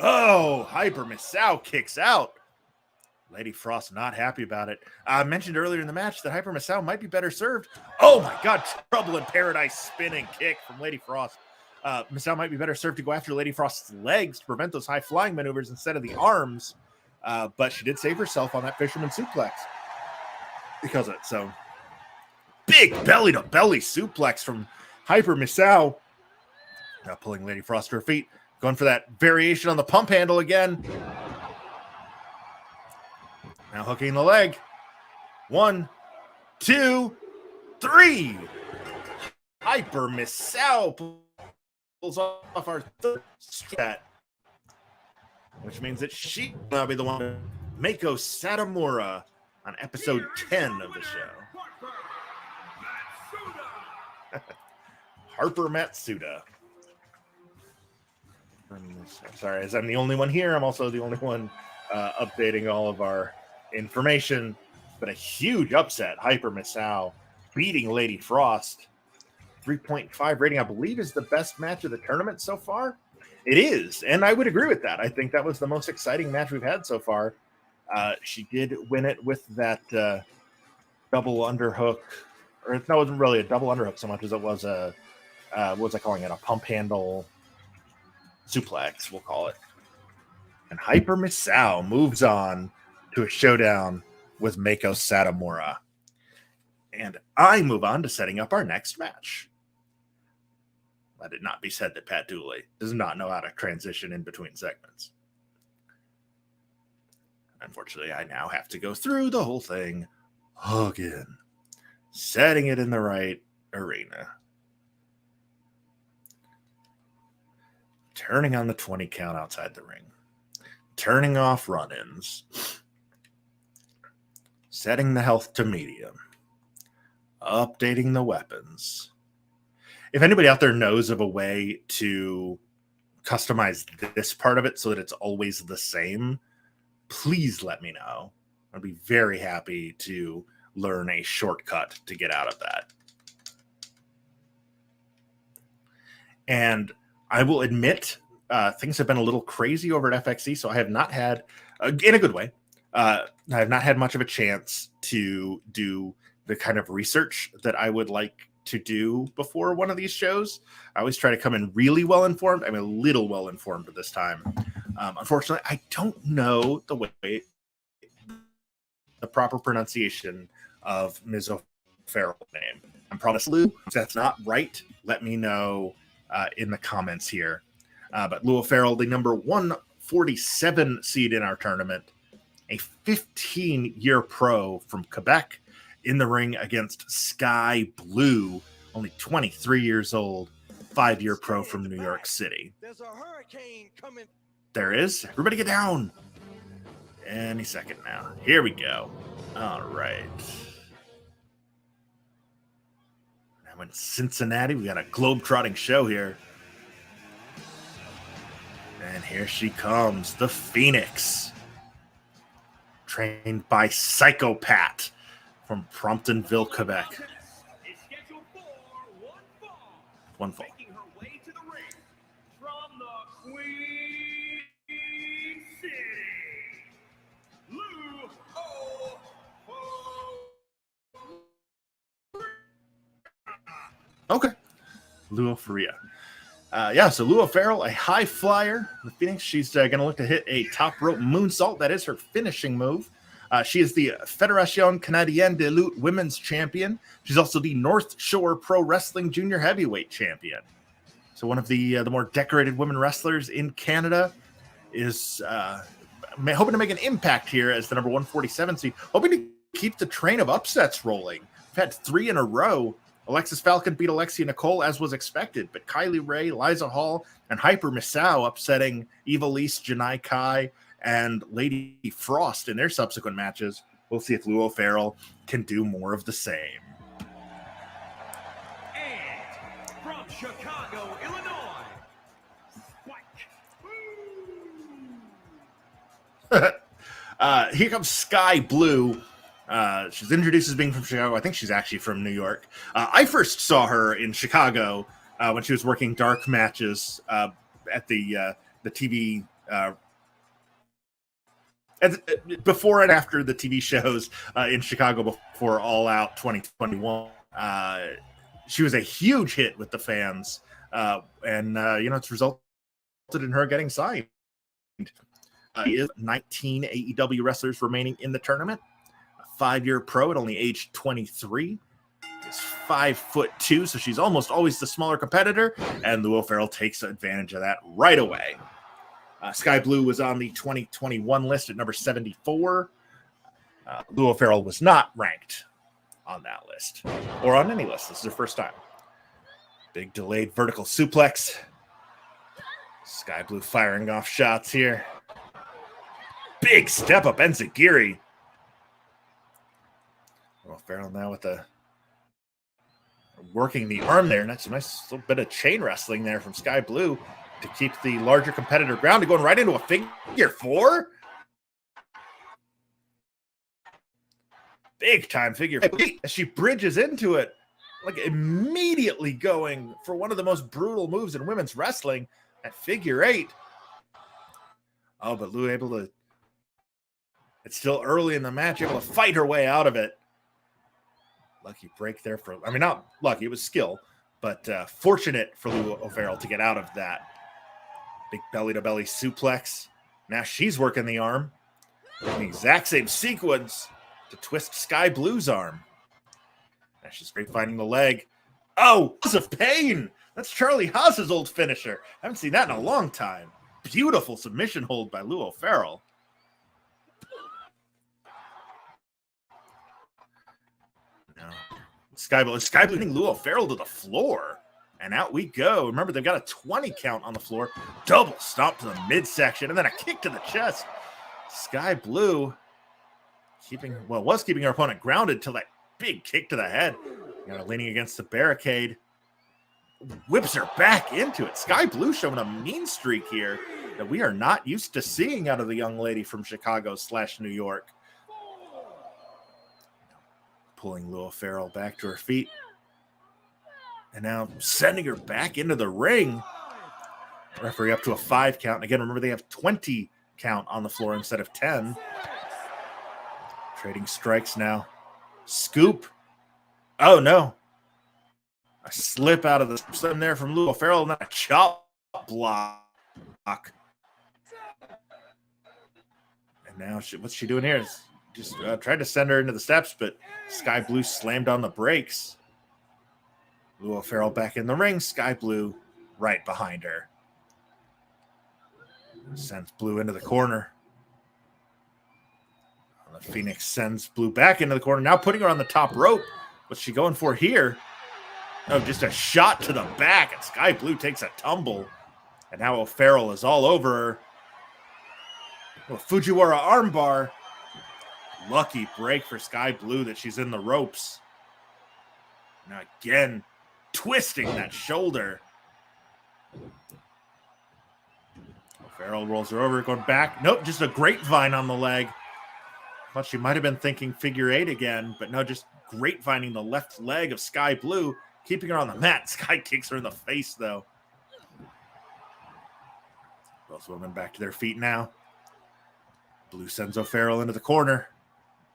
Speaker 1: Oh, Hyper Mizou kicks out. Lady Frost not happy about it. I mentioned earlier in the match that Hyper Mizou might be better served. Oh my God, Trouble in Paradise spinning kick from Lady Frost. Mizou might be better served to go after Lady Frost's legs to prevent those high-flying maneuvers instead of the arms. But she did save herself on that fisherman suplex because of it. So big belly-to-belly suplex from Hyper Mizou. Now pulling Lady Frost to her feet. Going for that variation on the pump handle again. Now hooking the leg. 1, 2, 3. Hyper Mizou pulls off our third set, which means that she will now be the one. Mako Satomura on episode 10 of the show. Harper Matsuda. Sorry, as I'm the only one here, I'm also the only one updating all of our information. But a huge upset. Hyper Mizou beating Lady Frost. 3.5 rating, I believe, is the best match of the tournament so far. It is, and I would agree with that. I think that was the most exciting match we've had so far. She did win it with that double underhook, or no, it wasn't really a double underhook so much as it was a, what was I calling it? A pump handle suplex, we'll call it. And Hyper Mizou moves on to a showdown with Mako Satomura. And I move on to setting up our next match. Let it not be said that Pat Dooley does not know how to transition in between segments. Unfortunately, I now have to go through the whole thing again, setting it in the right arena. Turning on the 20 count outside the ring. Turning off run-ins. Setting the health to medium. Updating the weapons. If anybody out there knows of a way to customize this part of it so that it's always the same, please let me know. I'd be very happy to learn a shortcut to get out of that. And I will admit, things have been a little crazy over at FXE, so I have not had, in a good way, I have not had much of a chance to do the kind of research that I would like to do before one of these shows. I always try to come in really well informed. I'm a little well informed this time. Unfortunately, I don't know the proper pronunciation of Ms. O'Farrell's name. I'm probably Lou. If that's not right, let me know in the comments here. But Lou O'Farrell, the number 147 seed in our tournament, a 15-year pro from Quebec, in the ring against Skye Blue, only 23 years old, 5-year pro from New York City.
Speaker 3: There's a hurricane coming.
Speaker 1: There is. Everybody get down. Any second now. Here we go. All right. Now in Cincinnati, we got a globe-trotting show here. And here she comes, the Phoenix. Trained by Psychopath from Promptonville, Quebec. One fall.
Speaker 2: Making her way to the ring from the Queen City, Lou
Speaker 1: Okay. Lou O'Farrell. So Lou O'Farrell, a high flyer. The Phoenix, she's going to look to hit a top rope moonsault. That is her finishing move. She is the Fédération Canadienne de Lutte Women's Champion. She's also the North Shore Pro Wrestling Junior Heavyweight Champion. So one of the more decorated women wrestlers in Canada is hoping to make an impact here as the number 147 seed, hoping to keep the train of upsets rolling. We've had 3 in a row. Alexis Falcon beat Alexia Nicole as was expected, but Kylie Ray, Liza Hall, and Hyper Misao upsetting Eva Lise, Janai Kai, and Lady Frost in their subsequent matches. We'll see if Lou O'Farrell can do more of the same.
Speaker 2: And from Chicago, Illinois, Spike.
Speaker 1: Here comes Skye Blue. She's introduced as being from Chicago. I think she's actually from New York. I first saw her in Chicago when she was working dark matches at the TV before and after the TV shows in Chicago before All Out 2021. She was a huge hit with the fans, and it's resulted in her getting signed. Is 19 AEW wrestlers remaining in the tournament. A 5-year pro at only age 23. Is 5'2", so she's almost always the smaller competitor, and Lou O'Farrell takes advantage of that right away. Skye Blue was on the 2021 list at number 74. Lou O'Farrell was not ranked on that list, or on any list. This is her first time. Big delayed vertical suplex. Skye Blue firing off shots here. Big step up Enziguri. O'Farrell now with the working the arm there. And that's a nice little bit of chain wrestling there from Skye Blue to keep the larger competitor grounded, going right into a figure 4. Big time figure 4. As she bridges into it, like immediately going for one of the most brutal moves in women's wrestling at figure 8. Oh, but Lou able to, it's still early in the match, able to fight her way out of it. Lucky break there for, I mean, not lucky, it was skill, but fortunate for Lou O'Farrell to get out of that. Big belly-to-belly suplex. Now she's working the arm. The exact same sequence to twist Skye Blue's arm. Now she's great finding the leg. Oh, House of Pain! That's Charlie Haas's old finisher. I haven't seen that in a long time. Beautiful submission hold by Lou O'Farrell. Skye Blue hitting Lou O'Farrell to the floor. And out we go. Remember, they've got a 20 count on the floor. Double stomp to the midsection. And then a kick to the chest. Skye Blue was keeping her opponent grounded till that big kick to the head. Leaning against the barricade. Whips her back into it. Skye Blue showing a mean streak here that we are not used to seeing out of the young lady from Chicago/New York. Pulling Lou O'Farrell back to her feet. And now sending her back into the ring. Referee up to a 5 count. And again, remember they have 20 count on the floor instead of 10. Trading strikes now. Scoop. Oh, no. A slip out of the slim there from Lou O'Farrell. And then a chop block. And now what's she doing here? Just tried to send her into the steps, but Skye Blue slammed on the brakes. Lou O'Farrell back in the ring. Skye Blue right behind her. Sends Blue into the corner. The Phoenix sends Blue back into the corner. Now putting her on the top rope. What's she going for here? Oh, just a shot to the back, and Skye Blue takes a tumble. And now O'Farrell is all over her. Oh, Fujiwara armbar. Lucky break for Skye Blue that she's in the ropes. Now again, twisting that shoulder. O'Farrell rolls her over, going back. Nope, just a grapevine on the leg. Thought she might have been thinking figure 8 again, but no, just grapevining the left leg of Skye Blue, keeping her on the mat. Skye kicks her in the face, though. Both women back to their feet now. Blue sends O'Farrell into the corner.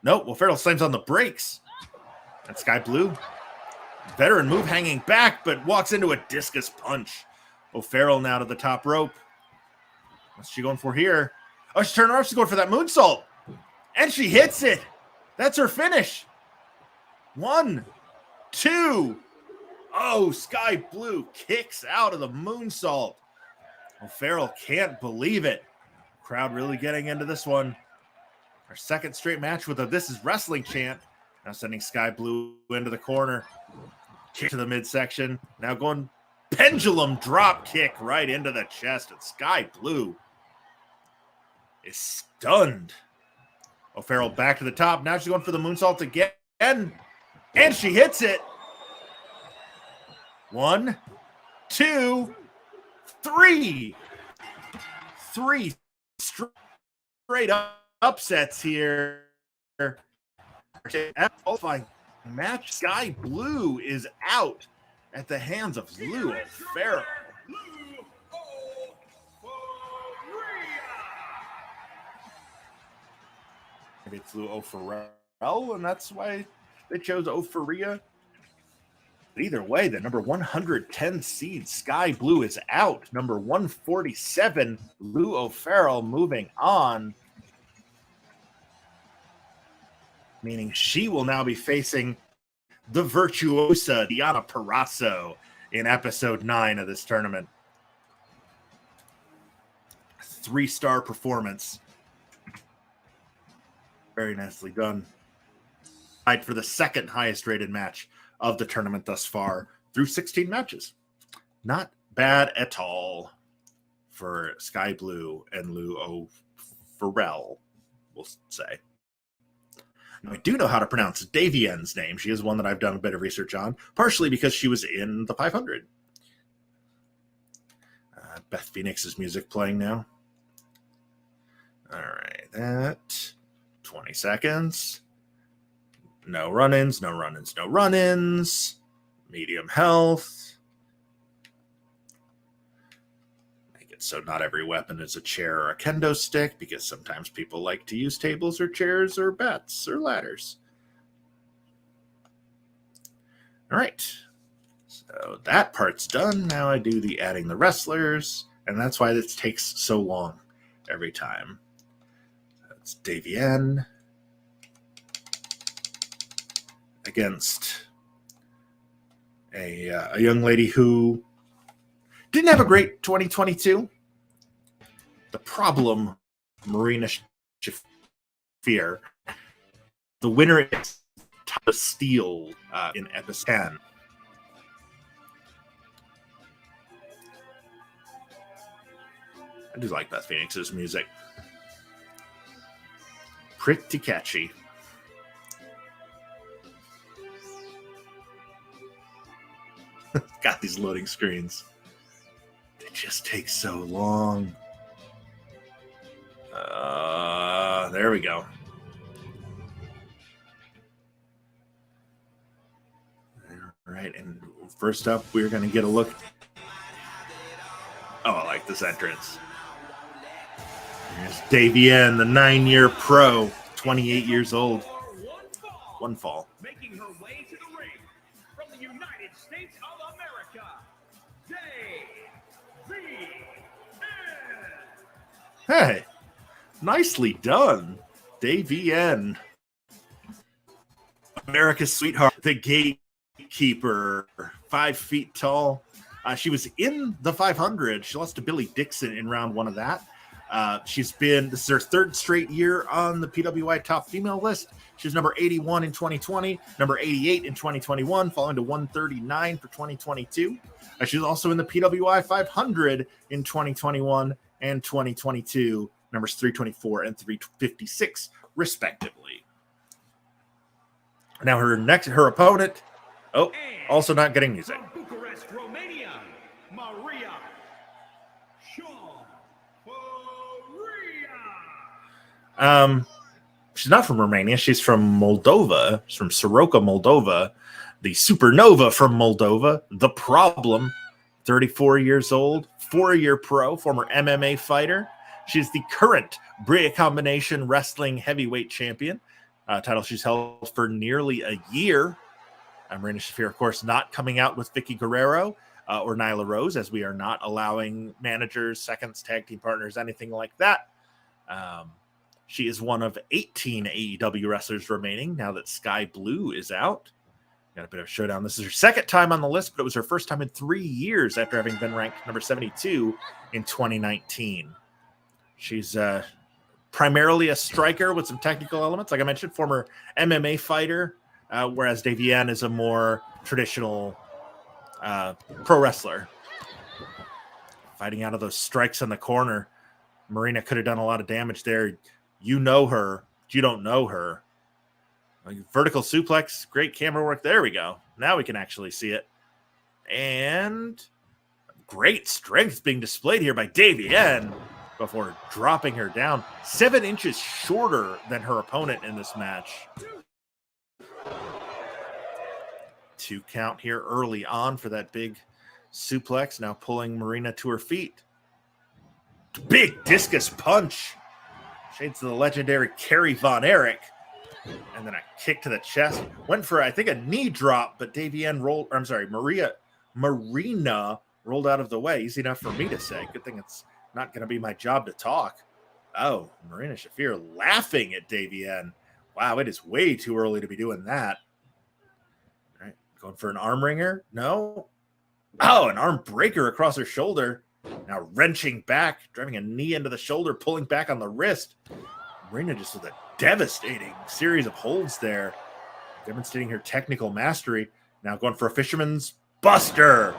Speaker 1: Nope, O'Farrell slams on the brakes. And Skye Blue, veteran move hanging back, but walks into a discus punch. O'Farrell now to the top rope. What's she going for here? Oh, she's turning around. She's going for that moonsault. And she hits it. That's her finish. 1, 2. Oh, Skye Blue kicks out of the moonsault. O'Farrell can't believe it. Crowd really getting into this one. Our second straight match with a This Is Wrestling chant. Now sending Skye Blue into the corner. Kick to the midsection. Now going pendulum drop kick right into the chest. And Skye Blue is stunned. O'Farrell back to the top. Now she's going for the moonsault again. And she hits it. 1, 2, 3. 3 straight upsets here. Qualifying match. Skye Blue is out at the hands of Lou O'Farrell. Maybe it's Lou O'Farrell, and that's why they chose O'Farrell. But either way, the number 110 seed, Skye Blue, is out. Number 147, Lou O'Farrell, moving on. Meaning she will now be facing the virtuosa Diana Perazzo in episode 9 of this tournament. 3-star performance. Very nicely done. Tied for the second highest rated match of the tournament thus far through 16 matches. Not bad at all for Skye Blue and Lou O'Farrell, we'll say. Now, I do know how to pronounce Davienne's name. She is one that I've done a bit of research on, partially because she was in the 500. Beth Phoenix's music playing now. All right, that 20 seconds. No run-ins, no run-ins, no run-ins. Medium health. Make it so not every weapon is a chair or a kendo stick, because sometimes people like to use tables or chairs or bats or ladders. All right. So that part's done. Now I do the adding the wrestlers, and that's why this takes so long every time. That's Davienne against a young lady who didn't have a great 2022. The problem, Marina Shafir. The winner is Top Steel in episode 10. I do like Beth Phoenix's music. Pretty catchy. Got these loading screens. They just take so long. There we go. All right, and first up, we're going to get a look. Oh, I like this entrance. Here's Davienne, the 9-year pro, 28 years old. One fall.
Speaker 2: Making her way to the ring from the United States of America, Davienne.
Speaker 1: Hey, nicely done, Davienne. America's sweetheart, the gatekeeper, 5 feet tall. She was in the 500. She lost to Billy Dixon in round 1 of that. This is her 3rd straight year on the PWI top female list. She was number 81 in 2020, number 88 in 2021, falling to 139 for 2022. She was also in the PWI 500 in 2021 and 2022, numbers 324 and 356, respectively. Now her opponent, also not getting music.
Speaker 2: From Bucharest, Romania, Marina Shafir.
Speaker 1: She's not from Romania. She's from Moldova. She's from Soroka, Moldova. The supernova from Moldova. The Problem, 34 years old, 4-year pro, former MMA fighter. She's the current Bria Combination Wrestling Heavyweight Champion. Title she's held for nearly a year. Marina Shafir, of course, not coming out with Vicky Guerrero or Nyla Rose, as we are not allowing managers, seconds, tag team partners, anything like that. She is one of 18 AEW wrestlers remaining now that Skye Blue is out. Got a bit of a showdown. This is her 2nd time on the list, but it was her 1st time in 3 years after having been ranked number 72 in 2019. She's primarily a striker with some technical elements. Like I mentioned, former MMA fighter, whereas Davienne is a more traditional pro wrestler. Fighting out of those strikes in the corner. Marina could have done a lot of damage there. You know her. You don't know her. Like, vertical suplex. Great camera work. There we go. Now we can actually see it. And great strength being displayed here by Davienne before dropping her down. 7 inches shorter than her opponent in this match. 2 count here early on for that big suplex. Now pulling Marina to her feet. Big discus punch. Shades of the legendary Kerry Von Erich. And then a kick to the chest. Went for, I think, a knee drop, but Davienne rolled, I'm sorry, Marina rolled out of the way. Easy enough for me to say. Good thing it's not going to be my job to talk. Oh, Marina Shafir laughing at Davienne. Wow, it is way too early to be doing that. All right, going for an arm wringer? No. Oh, an arm breaker across her shoulder. Now wrenching back, driving a knee into the shoulder, pulling back on the wrist. Marina just with a devastating series of holds there, demonstrating her technical mastery. Now going for a fisherman's buster.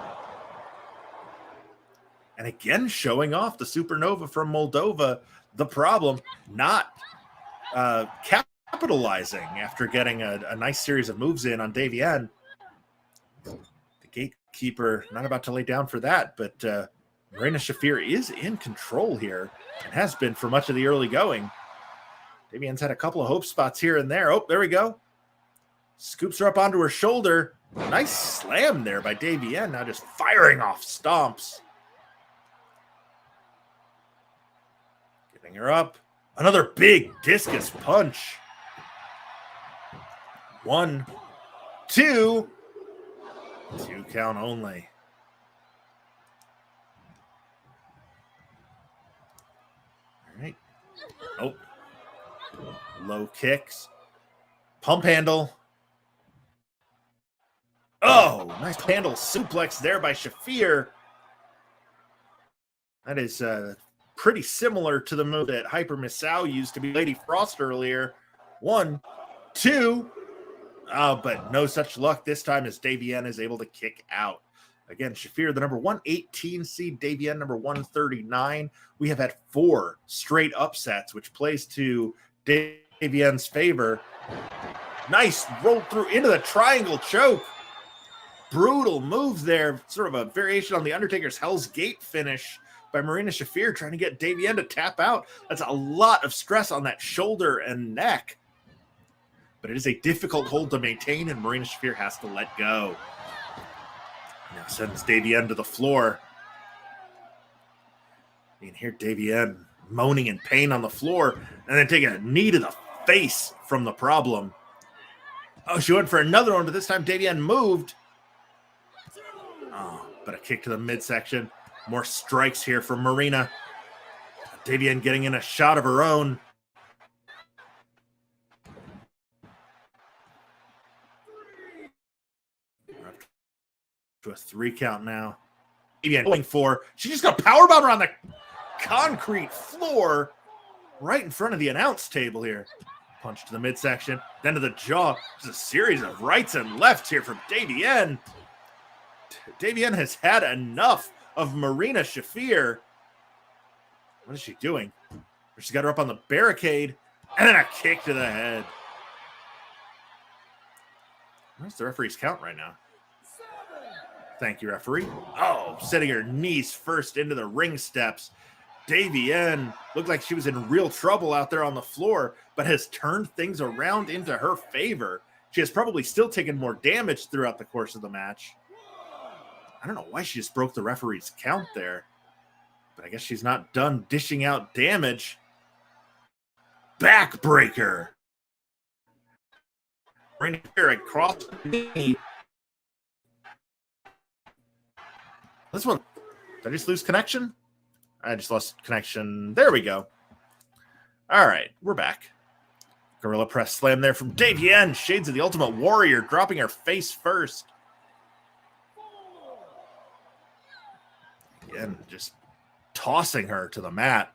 Speaker 1: And again, showing off the supernova from Moldova. The problem, not capitalizing after getting a nice series of moves in on Davienne. The gatekeeper not about to lay down for that, but Marina Shafir is in control here and has been for much of the early going. Davienne's had a couple of hope spots here and there. Oh, there we go. Scoops her up onto her shoulder. Nice slam there by Davienne. Now just firing off stomps. Getting her up. Another big discus punch. 1, 2. 2 count only. All right. Oh. Low kicks. Pump handle. Oh, nice handle suplex there by Shafir. That is pretty similar to the move that Hyper Misao used to be Lady Frost earlier. 1, 2. But no such luck this time as Davienne is able to kick out. Again, Shafir, the number 118 seed, Davienne, number 139. We have had 4 straight upsets, which plays to Davienne's favor. Nice roll through into the triangle choke. Brutal move there. Sort of a variation on the Undertaker's Hell's Gate finish by Marina Shafir, trying to get Davienne to tap out. That's a lot of stress on that shoulder and neck. But it is a difficult hold to maintain, and Marina Shafir has to let go. Now sends Davienne to the floor. You can hear Davienne moaning in pain on the floor, and then taking a knee to the face from the problem. Oh, she went for another one, but this time Davienne moved. Oh, but a kick to the midsection. More strikes here from Marina. Davienne getting in a shot of her own. To a 3 count now. Davienne going for. She just got a powerbomb around the concrete floor right in front of the announce table here. Punch to the midsection, then to the jaw. There's a series of rights and lefts here from Davienne. Davienne has had enough of Marina Shafir. What is she doing? She's got her up on the barricade, and then a kick to the head. Where's the referee's count right now? Thank you, referee. Oh, setting her knees first into the ring steps. Davienne looked like she was in real trouble out there on the floor, but has turned things around into her favor. She has probably still taken more damage throughout the course of the match. I don't know why she just broke the referee's count there, but I guess she's not done dishing out damage. Backbreaker. Right here across the knee. This one, did I just lose connection? I just lost connection. There we go. All right, we're back. Gorilla press slam there from Davienne. Shades of the Ultimate Warrior, dropping her face first. Again, just tossing her to the mat.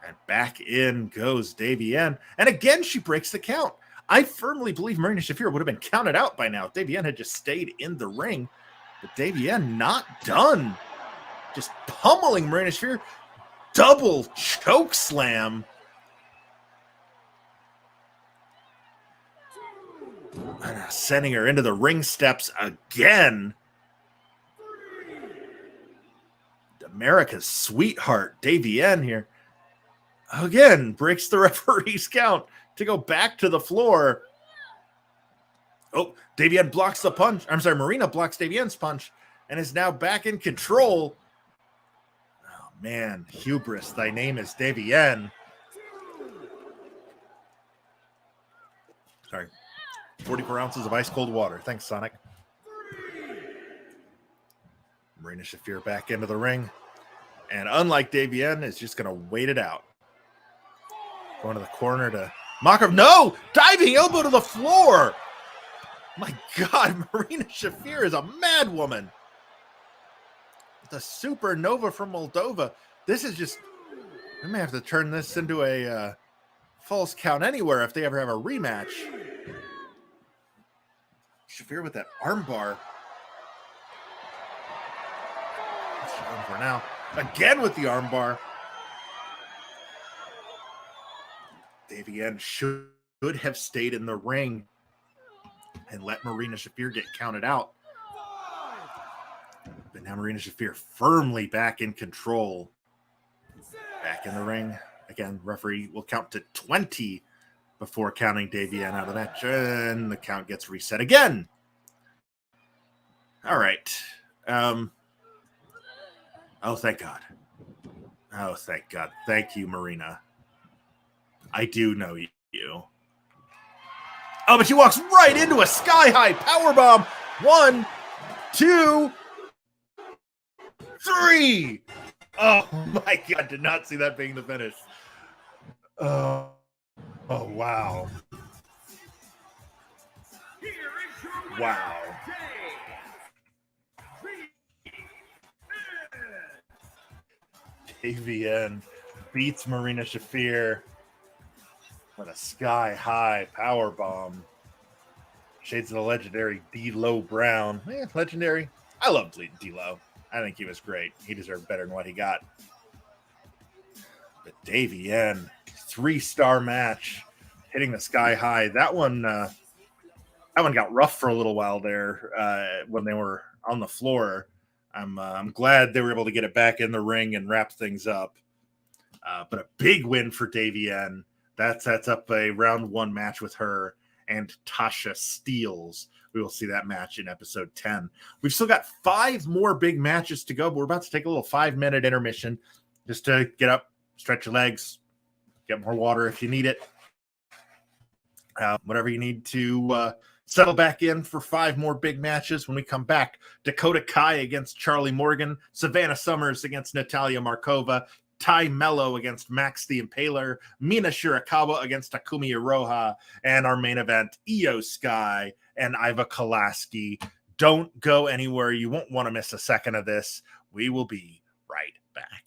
Speaker 1: And back in goes Davienne. And again, she breaks the count. I firmly believe Marina Shafir would have been counted out by now. Davienne had just stayed in the ring. But Davienne not done. Just pummeling Marina Shafir. Double choke slam. Sending her into the ring steps again. America's sweetheart, Davienne here. Again, breaks the referee's count to go back to the floor. Oh, Davienne blocks the punch. I'm sorry, Marina blocks Davienne's punch and is now back in control. Oh, man, hubris. Thy name is Davienne. Sorry. 44 ounces of ice-cold water. Thanks, Sonic. Marina Shafir back into the ring. And unlike Davienne, is just going to wait it out. Going to the corner to Makar. No! Diving elbow to the floor! My God, Marina Shafir is a mad woman. The supernova from Moldova. This is just... I may have to turn this into a false count anywhere if they ever have a rematch. Shafir with that armbar. For now. Again with the armbar. Davienne should have stayed in the ring and let Marina Shafir get counted out. But now Marina Shafir firmly back in control. Back in the ring. Again, referee will count to 20 before counting Davienne out of the match. And the count gets reset again. All right. Oh, thank God. Oh, thank God. Thank you, Marina. I do know you. Oh, but she walks right into a sky-high powerbomb. 1, 2, 3. Oh, my God. Did not see that being the finish. Oh, wow. Wow. Davienne beats Marina Shafir with a sky-high power bomb. Shades of the legendary D'Lo Brown. Legendary. I love D'Lo. I think he was great. He deserved better than what he got. But Davienne, 3-star match, hitting the sky high. That one got rough for a little while there when they were on the floor. I'm glad they were able to get it back in the ring and wrap things up. But a big win for Davienne. That sets up a round 1 match with her and Tasha Steelz. We will see that match in episode 10. We've still got 5 more big matches to go, but we're about to take a little 5-minute intermission just to get up, stretch your legs, get more water if you need it. Whatever you need to settle back in for 5 more big matches. When we come back, Dakota Kai against Charlie Morgan, Savannah Summers against Natalia Markova, Tay Melo against Max the Impaler, Mina Shirakawa against Takumi Iroha, and our main event, Io Skye and Iva Kolaski. Don't go anywhere. You won't want to miss a second of this. We will be right back.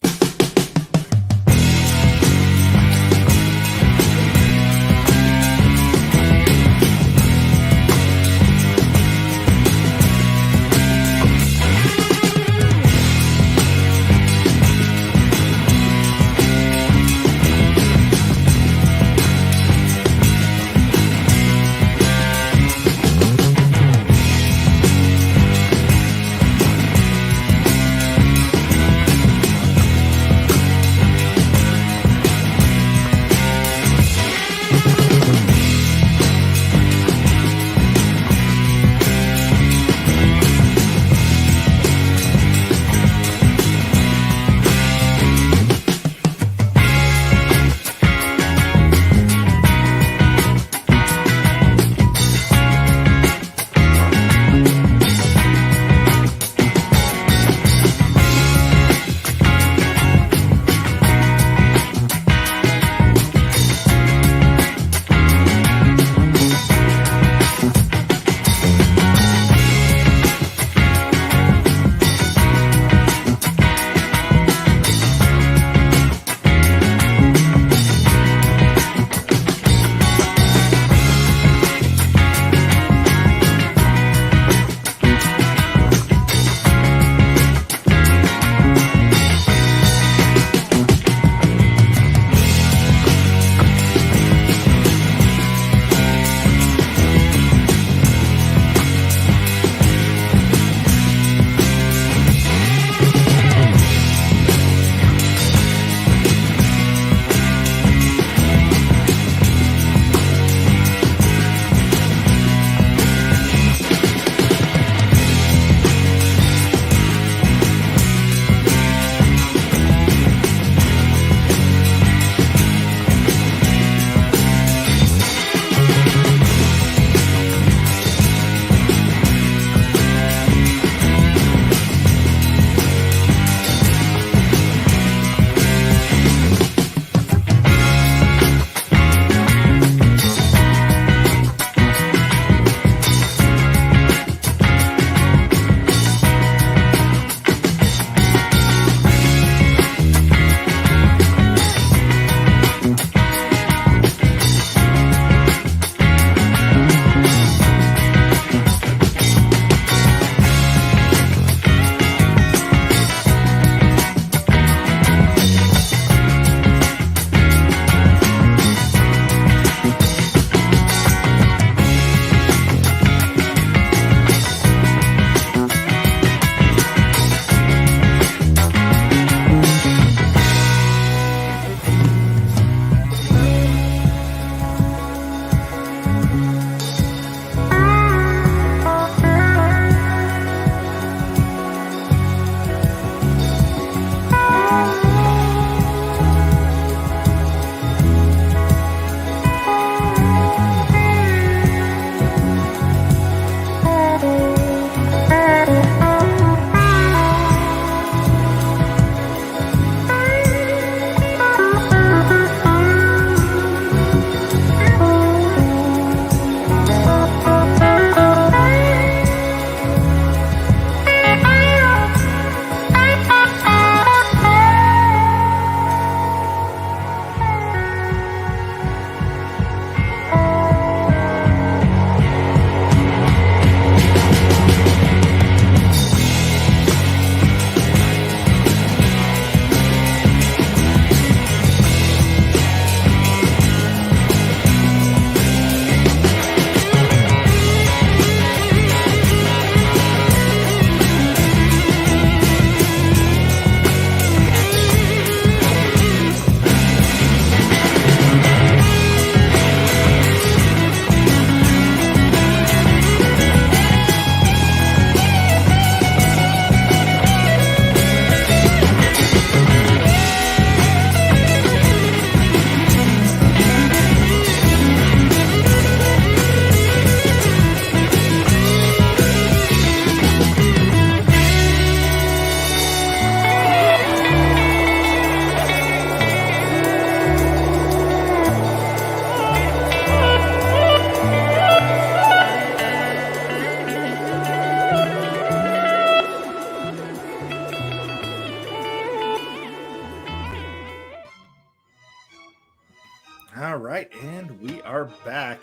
Speaker 1: right, and we are back.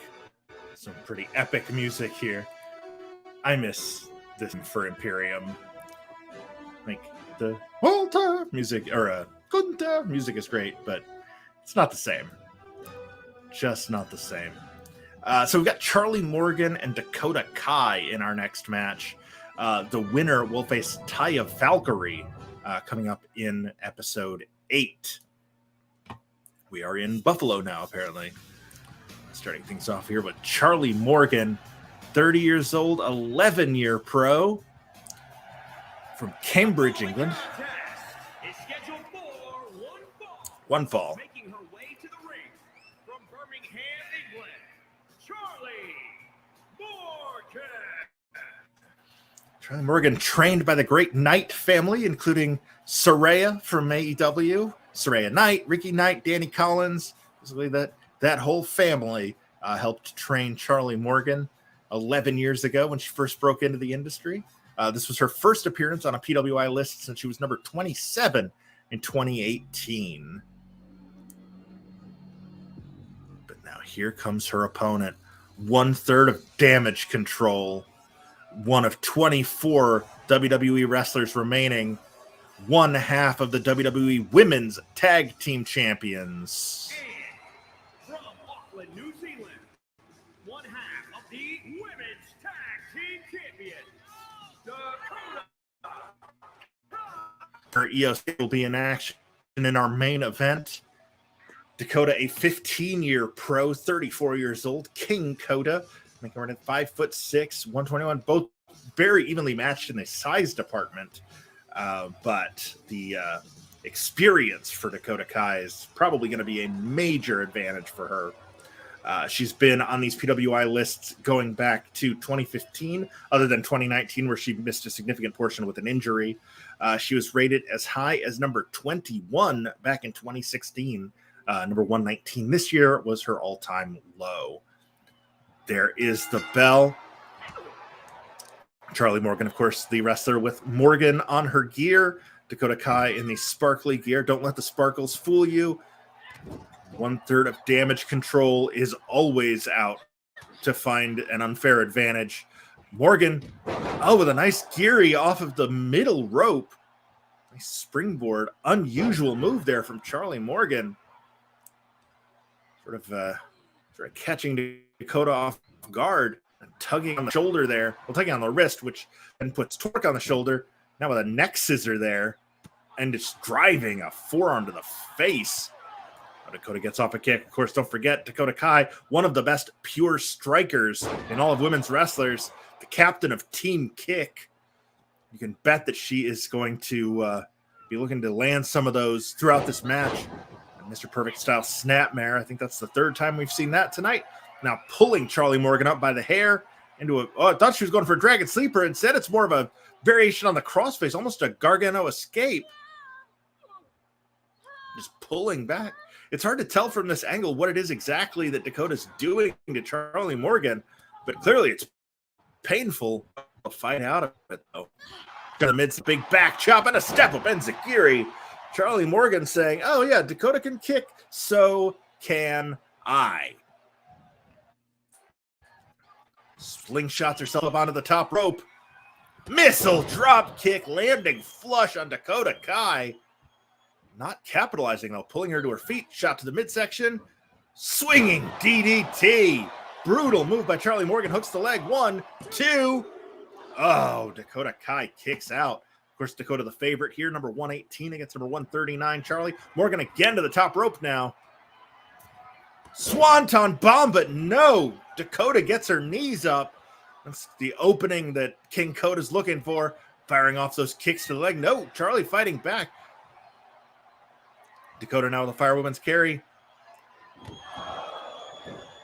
Speaker 1: Some pretty epic music here. I miss this for Imperium. Like the Volta music or Gunta music is great, but it's not the same. Just not the same. So we've got Charlie Morgan and Dakota Kai in our next match. The winner will face Taya Valkyrie coming up in episode 8. We are in Buffalo now, apparently. Starting things off here with Charlie Morgan, 30 years old, 11-year pro from Cambridge, England.
Speaker 2: Is scheduled for
Speaker 1: One fall.
Speaker 2: Making her way to the ring from Birmingham, England, Charlie Morgan.
Speaker 1: Charlie Morgan trained by the great Knight family, including Saraya from AEW, Saraya Knight, Ricky Knight, Danny Collins. Basically, that whole family helped train Charlie Morgan 11 years ago when she first broke into the industry. This was her first appearance on a PWI list since she was number 27 in 2018. But now here comes her opponent. 1/3 of Damage Control. One of 24 WWE wrestlers remaining. 1/2 of the WWE Women's Tag Team Champions.
Speaker 2: And from Auckland, New Zealand, 1/2 of the Women's Tag Team Champions, Dakota.
Speaker 1: Her EOC will be in action in our main event. Dakota, a 15-year pro, 34 years old. King Coda, making her at 5'6", 121, both very evenly matched in the size department. But the experience for Dakota Kai is probably going to be a major advantage for her. She's been on these PWI lists going back to 2015, other than 2019, where she missed a significant portion with an injury. She was rated as high as number 21 back in 2016. Number 119 this year was her all-time low. There is the bell. Charlie Morgan, of course, the wrestler with Morgan on her gear. Dakota Kai in the sparkly gear. Don't let the sparkles fool you. 1/3 of Damage Control is always out to find an unfair advantage. Morgan, with a nice geary off of the middle rope. Nice springboard. Unusual move there from Charlie Morgan. Sort of catching Dakota off guard and tugging on the shoulder there. Well, tugging on the wrist, which then puts torque on the shoulder. Now with a neck scissor there. And just driving a forearm to the face. Dakota gets off a kick. Of course, don't forget Dakota Kai, one of the best pure strikers in all of women's wrestlers. The captain of Team Kick. You can bet that she is going to be looking to land some of those throughout this match. Mr. Perfect style snapmare. I think that's the 3rd time we've seen that tonight. Now pulling Charlie Morgan up by the hair into a... Oh, I thought she was going for a Dragon Sleeper. Instead, it's more of a variation on the crossface, almost a Gargano escape. Just pulling back. It's hard to tell from this angle what it is exactly that Dakota's doing to Charlie Morgan, but clearly it's painful. I'll find out of it, though. Got a big back chop and a step up enziguri. Charlie Morgan saying, oh, yeah, Dakota can kick, so can I. Slingshots herself up onto the top rope. Missile drop kick landing flush on Dakota Kai. Not capitalizing, though, pulling her to her feet. Shot to the midsection. Swinging DDT. Brutal move by Charlie Morgan. Hooks the leg. 1, 2. Oh, Dakota Kai kicks out. Of course, Dakota the favorite here, number 118 against number 139, Charlie. Morgan again to the top rope now. Swanton bomb, but no. Dakota gets her knees up. That's the opening that King Coda's looking for. Firing off those kicks to the leg. No, Charlie fighting back. Dakota now with a firewoman's carry.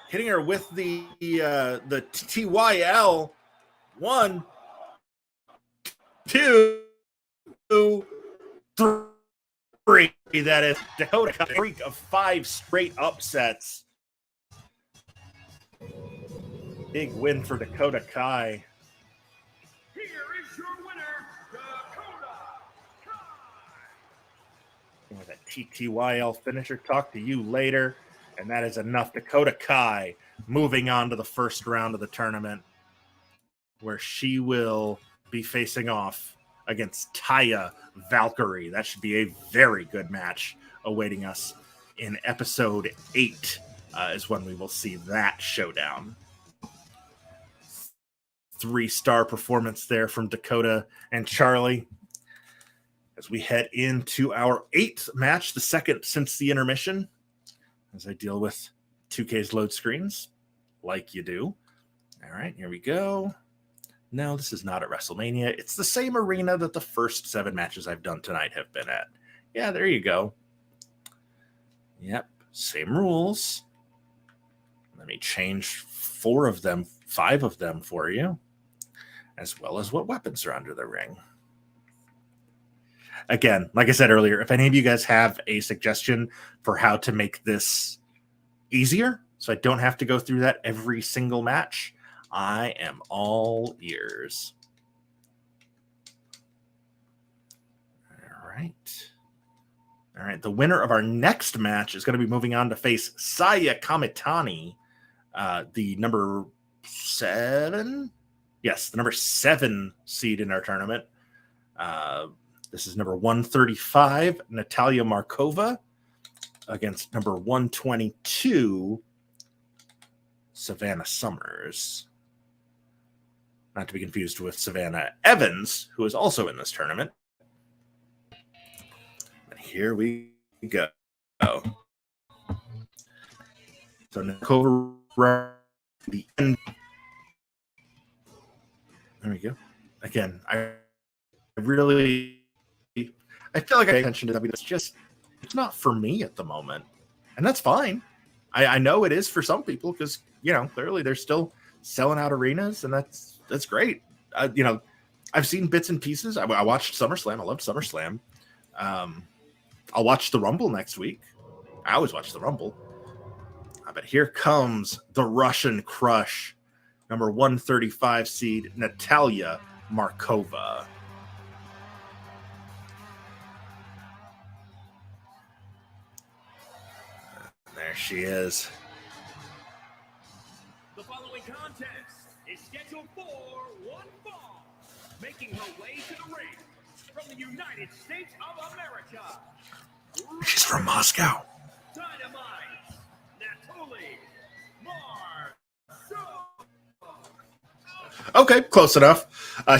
Speaker 1: Hitting her with the TYL. 1, 2, 3. That is Dakota, a streak of 5 straight upsets. Big win for Dakota Kai.
Speaker 2: Here is your winner, Dakota Kai.
Speaker 1: With a TTYL finisher. Talk to you later. And that is enough. Dakota Kai moving on to the first round of the tournament, where she will be facing off against Taya Valkyrie. That should be a very good match awaiting us in episode 8 is when we will see that showdown. 3-star performance there from Dakota and Charlie as we head into our 8th match, the second since the intermission, as I deal with 2K's load screens like you do. All right, here we go. No, this is not at WrestleMania. It's the same arena that the first 7 matches I've done tonight have been at. Yeah, there you go. Yep, same rules. Let me change 5 of them for you, as well as what weapons are under the ring. Again, like I said earlier, if any of you guys have a suggestion for how to make this easier, so I don't have to go through that every single match, I am all ears. All right. The winner of our next match is going to be moving on to face Saya Kamitani, the number 7. Yes, the number 7 seed in our tournament. This is number 135, Natalia Markova, against number 122, Savannah Summers. Not to be confused with Savannah Evans, who is also in this tournament. And here we go. So Markova, the end. There we go. Again, I feel like I pay attention to WWE. It's not for me at the moment. And that's fine. I know it is for some people because, clearly they're still selling out arenas, and that's great. I've seen bits and pieces. I watched SummerSlam. I loved SummerSlam. I'll watch the Rumble next week. I always watch the Rumble. But here comes the Russian Crush, number 135 seed, Natalia Markova. There she is.
Speaker 2: The following contest is scheduled for one fall. Making her way to the ring from the United States of America.
Speaker 1: She's from Moscow.
Speaker 2: Dynamite, Natalie Markova.
Speaker 1: Okay, close enough.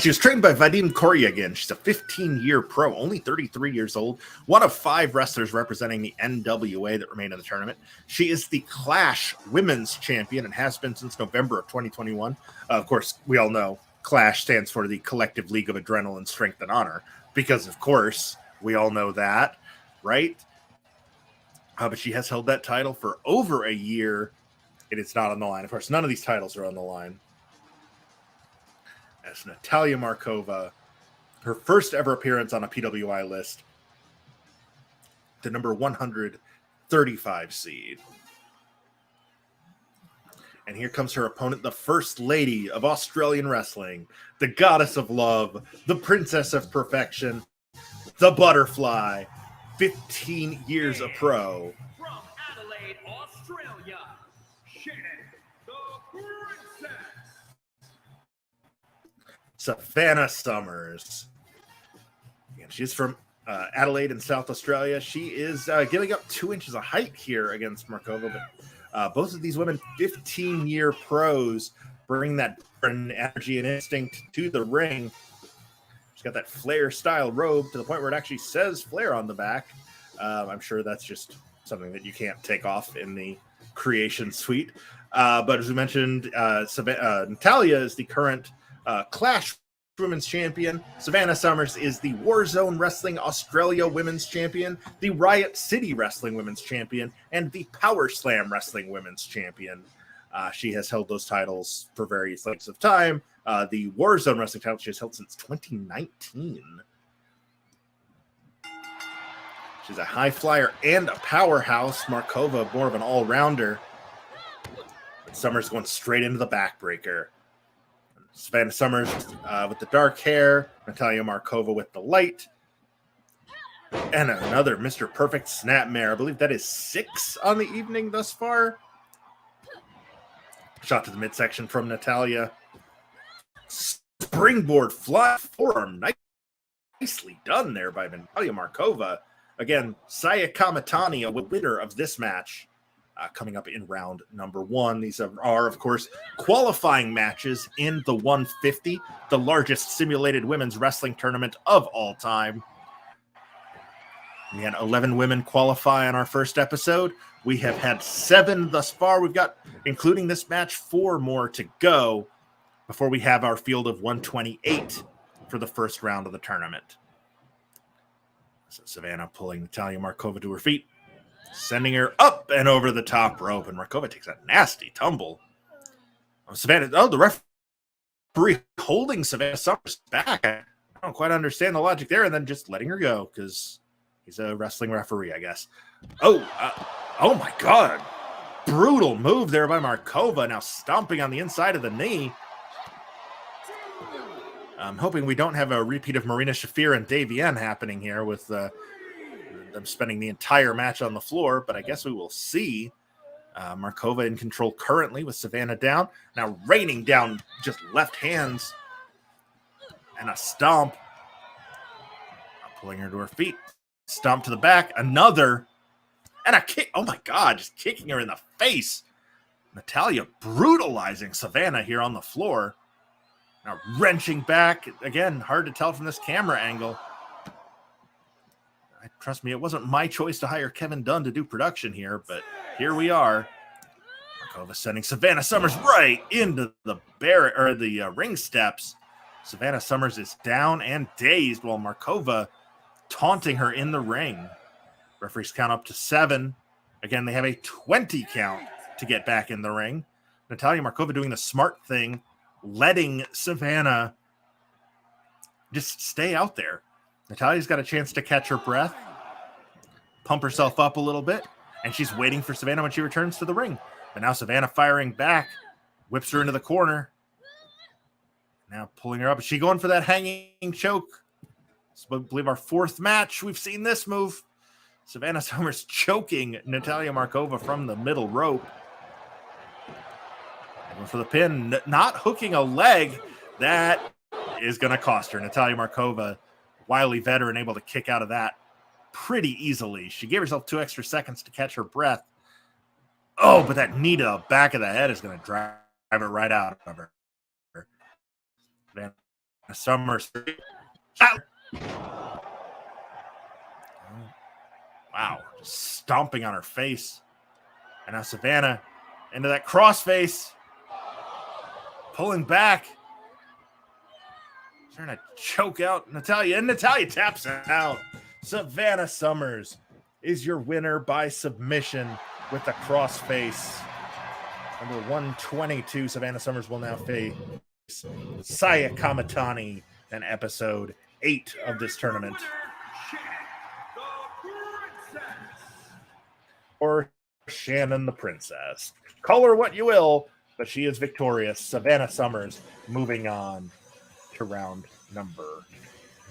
Speaker 1: She was trained by Vadim Koryagin. She's a 15-year pro, only 33 years old, one of 5 wrestlers representing the NWA that remain in the tournament. She is the Clash Women's Champion and has been since November of 2021. Of course, we all know Clash stands for the Collective League of Adrenaline, Strength, and Honor, because, of course, we all know that, right? But she has held that title for over a year. It is not on the line. Of course, none of these titles are on the line. As Natalia Markova, her first ever appearance on a PWI list, the number 135 seed. And here comes her opponent, the First Lady of Australian Wrestling, the Goddess of Love, the Princess of Perfection, the Butterfly, 15 years a pro.
Speaker 2: From Adelaide, Australia, Shannon, the Princess.
Speaker 1: Savannah Summers. Again, she's from Adelaide in South Australia. She is giving up 2 inches of height here against Markova, but both of these women, 15-year pros, bring that energy and instinct to the ring. She's got that Flair-style robe to the point where it actually says Flair on the back. I'm sure that's just something that you can't take off in the creation suite. But as we mentioned, Natalia is the current Clash Women's Champion. Savannah Summers is the Warzone Wrestling Australia Women's Champion, the Riot City Wrestling Women's Champion, and the Power Slam Wrestling Women's Champion. She has held those titles for various lengths of time. The Warzone Wrestling title she has held since 2019. She's a high flyer and a powerhouse. Markova, more of an all-rounder. But Summers going straight into the backbreaker. Savannah Summers with the dark hair, Natalia Markova with the light. And another Mr. Perfect Snapmare. I believe that is 6 on the evening thus far. Shot to the midsection from Natalya. Springboard fly forearm. Nicely done there by Natalia Markova. Again, Saya Kamatani, a winner of this match, coming up in round number 1. These are, of course, qualifying matches in the 150, the largest simulated women's wrestling tournament of all time. We had 11 women qualify on our first episode. We have had 7 thus far. We've got, including this match, 4 more to go before we have our field of 128 for the first round of the tournament. So Savannah pulling Natalia Markova to her feet, sending her up and over the top rope, and Markova takes a nasty tumble. The referee holding Savannah Summers back. I don't quite understand the logic there, and then just letting her go because he's a wrestling referee, I guess. Oh my God. Brutal move there by Markova, now stomping on the inside of the knee. I'm hoping we don't have a repeat of Marina Shafir and Davienne happening here with them spending the entire match on the floor, but I guess we will see. Markova in control currently with Savannah down. Now raining down just left hands and a stomp. Pulling her to her feet. Stomp to the back. Another. And a kick. Oh my God, just kicking her in the face. Natalya brutalizing Savannah here on the floor. Now wrenching back. Again, hard to tell from this camera angle. Trust me, it wasn't my choice to hire Kevin Dunn to do production here, but here we are. Markova sending Savannah Summers right into the ring steps. Savannah Summers is down and dazed while Markova taunting her in the ring. Referees count up to 7. Again, they have a 20 count to get back in the ring. Natalia Markova doing the smart thing, letting Savannah just stay out there. Natalia's got a chance to catch her breath, pump herself up a little bit, and she's waiting for Savannah when she returns to the ring. But now Savannah firing back, whips her into the corner. Now pulling her up. Is she going for that hanging choke? I believe our 4th match, we've seen this move. Savannah Summers choking Natalia Markova from the middle rope. Going for the pin, not hooking a leg. That is going to cost her. Natalia Markova, wily veteran, able to kick out of that pretty easily. She gave herself 2 extra seconds to catch her breath. Oh, but that knee to the back of the head is going to drive it right out of her. Savannah Summers. Wow, just stomping on her face. And now Savannah into that crossface. Pulling back. Trying to choke out Natalya. And Natalya taps out. Savannah Summers is your winner by submission with the crossface. Number 122, Savannah Summers will now face Saya Kamatani in episode 8 of this tournament. Or Shannon the Princess. Call her what you will, but she is victorious. Savannah Summers moving on to round number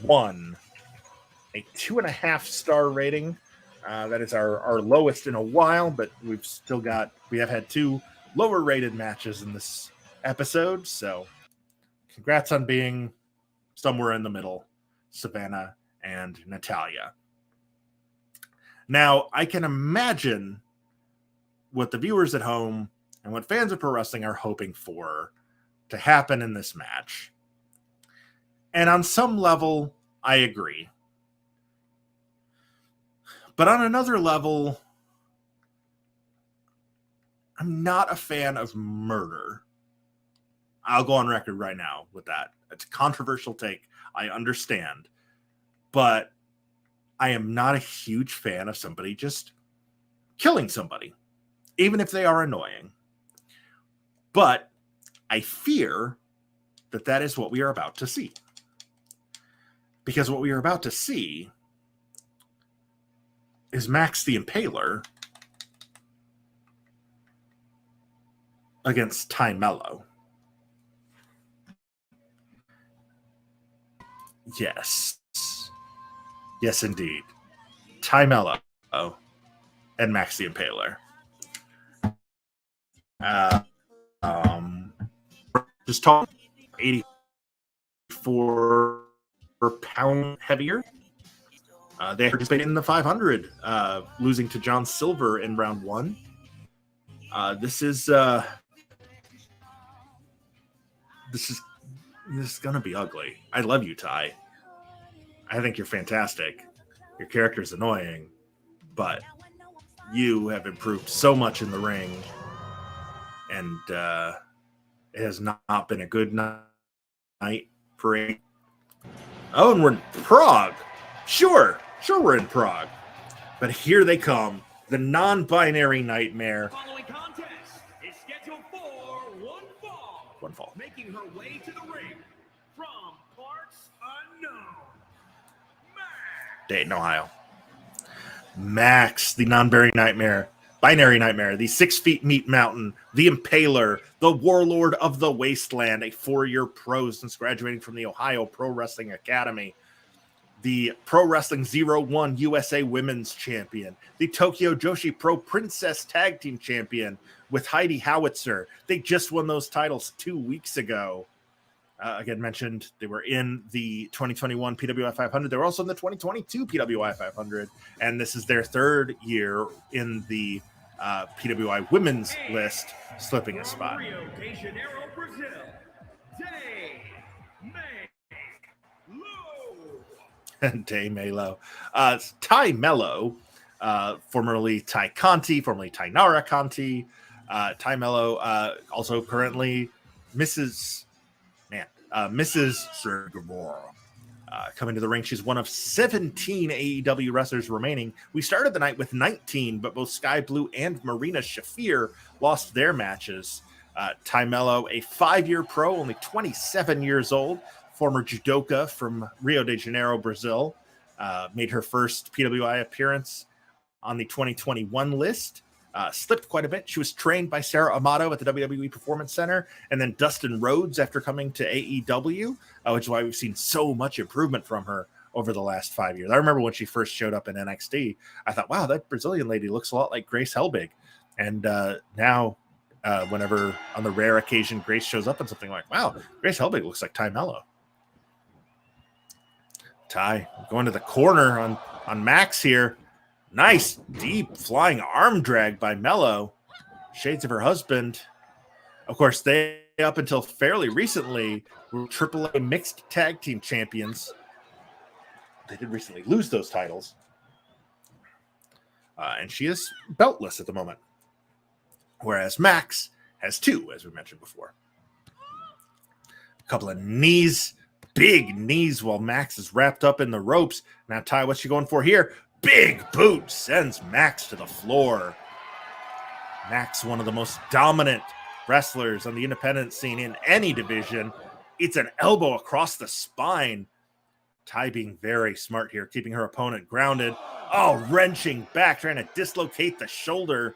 Speaker 1: 1. A 2.5-star rating. That is our lowest in a while, but we have had 2 lower rated matches in this episode. So congrats on being somewhere in the middle, Savannah and Natalya. Now, I can imagine what the viewers at home and what fans of pro wrestling are hoping for to happen in this match. And on some level, I agree. But on another level, I'm not a fan of murder. I'll go on record right now with that. It's a controversial take. I understand. But I am not a huge fan of somebody just killing somebody, even if they are annoying. But I fear that is what we are about to see. Because what we are about to see is Max the Impaler against Tay Melo. Yes. Yes, indeed. Tay Melo and Max the Impaler. Just talk 84 pound heavier. They participated in the 500, losing to John Silver in round 1. This is gonna be ugly. I love you, Tay. I think you're fantastic. Your character's annoying, but you have improved so much in the ring, and it has not been a good night for you. Oh, and we're in Prague. Sure, we're in Prague. But here they come, the non-binary nightmare.
Speaker 2: The following contest is scheduled for one fall. Making her way to the ring from parts unknown,
Speaker 1: Dayton, Ohio. Max, the non-binary nightmare, the 6 feet meat mountain, the Impaler, the warlord of the wasteland, a 4-year pro since graduating from the Ohio Pro Wrestling Academy, the Pro Wrestling 01 USA Women's Champion, the Tokyo Joshi Pro Princess Tag Team Champion with Heidi Howitzer. They just won those titles 2 weeks ago. Again, mentioned they were in the 2021 PWI 500. They were also in the 2022 PWI 500. And this is their 3rd year in the PWI women's list, slipping a spot.
Speaker 2: Rio de Janeiro, Brazil, Tay Melo.
Speaker 1: And Tay Melo. Tay Melo, formerly Tay Conti, formerly Tainara Conti. Tay Melo, also currently Mrs. Sir Gabor. Coming to the ring, she's one of 17 AEW wrestlers remaining. We started the night with 19, but both Skye Blue and Marina Shafir lost their matches. Tay Melo, a 5-year pro, only 27 years old, former judoka from Rio de Janeiro, Brazil, made her first PWI appearance on the 2021 list. Slipped quite a bit. She was trained by Sarah Amato at the WWE Performance Center, and then Dustin Rhodes after coming to AEW, which is why we've seen so much improvement from her over the last 5 years. I remember when she first showed up in NXT, I thought, wow, that Brazilian lady looks a lot like Grace Helbig. And now, whenever on the rare occasion Grace shows up in something, like, wow, Grace Helbig looks like Tay Melo. Tay going to the corner on Max here. Nice, deep, flying arm drag by Melo. Shades of her husband. Of course, they, up until fairly recently, were AAA mixed tag team champions. They did recently lose those titles. And she is beltless at the moment. Whereas Max has 2, as we mentioned before. A couple of knees, big knees, while Max is wrapped up in the ropes. Now, Tay, what's she going for here? Big boot sends Max to the floor. Max, one of the most dominant wrestlers on the independent scene in any division. It's an elbow across the spine. Tay being very smart here, keeping her opponent grounded. Oh, wrenching back, trying to dislocate the shoulder.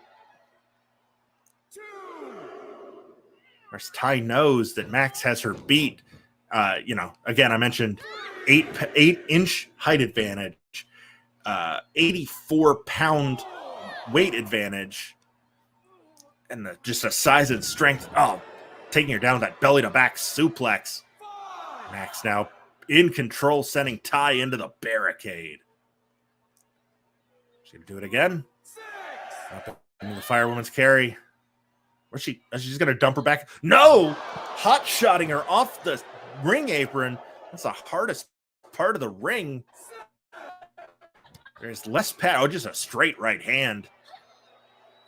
Speaker 1: Of course, Tay knows that Max has her beat. Again, I mentioned 8-inch height advantage. 84-pound weight advantage, and just a size and strength. Oh, taking her down with that belly to back suplex. Max now in control, sending Tay into the barricade. She's gonna do it again. Up into the Firewoman's carry. She's gonna dump her back. No, hot shotting her off the ring apron. That's the hardest part of the ring. There's less power, just a straight right hand.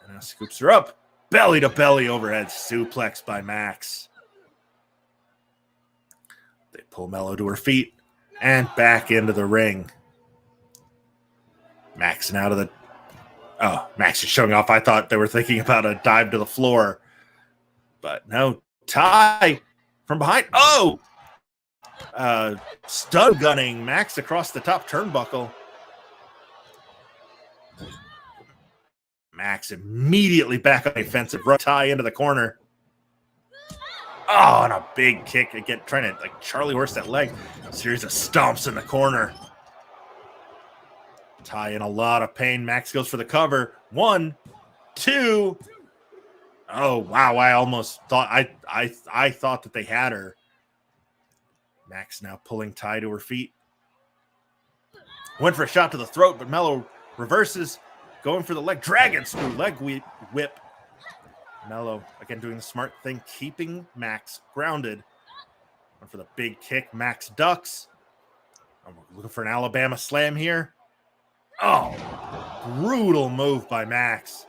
Speaker 1: And now scoops her up. Belly to belly overhead suplex by Max. They pull Melo to her feet and back into the ring. Max and out of the... Oh, Max is showing off. I thought they were thinking about a dive to the floor. But no, Tay from behind. Oh! Stun gunning Max across the top turnbuckle. Max immediately back on the offensive. Run Tay into the corner. Oh, and a big kick again, trying to like Charlie horse that leg. A series of stomps in the corner. Tay in a lot of pain. Max goes for the cover. 1, 2. Oh, wow. I almost thought I thought that they had her. Max now pulling Tay to her feet. Went for a shot to the throat, but Melo reverses, going for the leg. Dragon screw leg whip. Melo, again, doing the smart thing, keeping Max grounded. Went for the big kick. Max ducks. I'm looking for an Alabama slam here. Oh, brutal move by Max.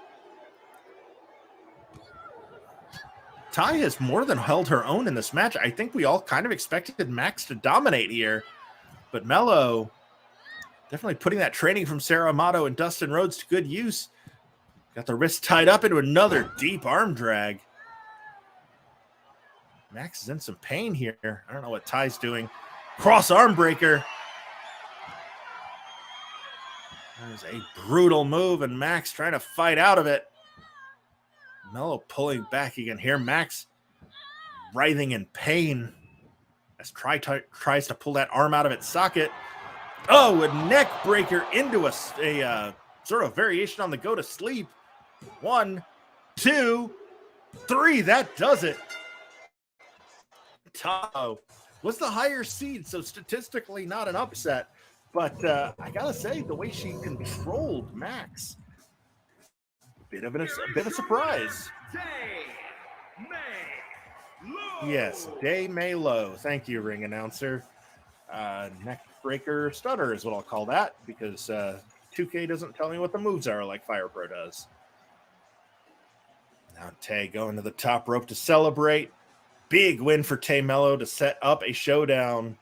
Speaker 1: Tay has more than held her own in this match. I think we all kind of expected Max to dominate here, but Melo definitely putting that training from Sarah Amato and Dustin Rhodes to good use. Got the wrist tied up into another deep arm drag. Max is in some pain here. I don't know what Tay's doing. Cross arm breaker. That is a brutal move, and Max trying to fight out of it. Melo pulling back again here. Max writhing in pain as tries to pull that arm out of its socket. Oh, a neck breaker into a sort of variation on the go to sleep. 1, 2, 3. That does it. Tahoe was the higher seed, so statistically not an upset. But I gotta say, the way she controlled Max, a bit of a surprise. Yes, Tay Melo. Thank you, ring announcer. Neck breaker stunner is what I'll call that, because 2K doesn't tell me what the moves are like Fire Pro does. Now Tay going to the top rope to celebrate. Big win for Tay Melo to set up a showdown.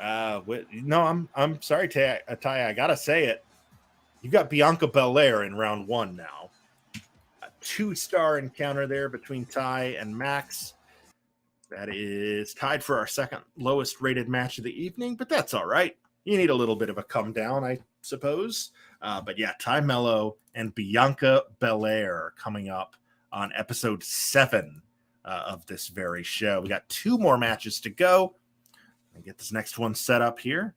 Speaker 1: No, I'm sorry, Tay. I gotta say it. You got Bianca Belair in round 1 now. A 2-star encounter there between Tay and Max. That is tied for our second lowest rated match of the evening, but that's all right. You need a little bit of a come down, I suppose. But yeah, Tay Melo and Bianca Belair are coming up on episode 7 of this very show. We got 2 more matches to go. Let me get this next one set up here.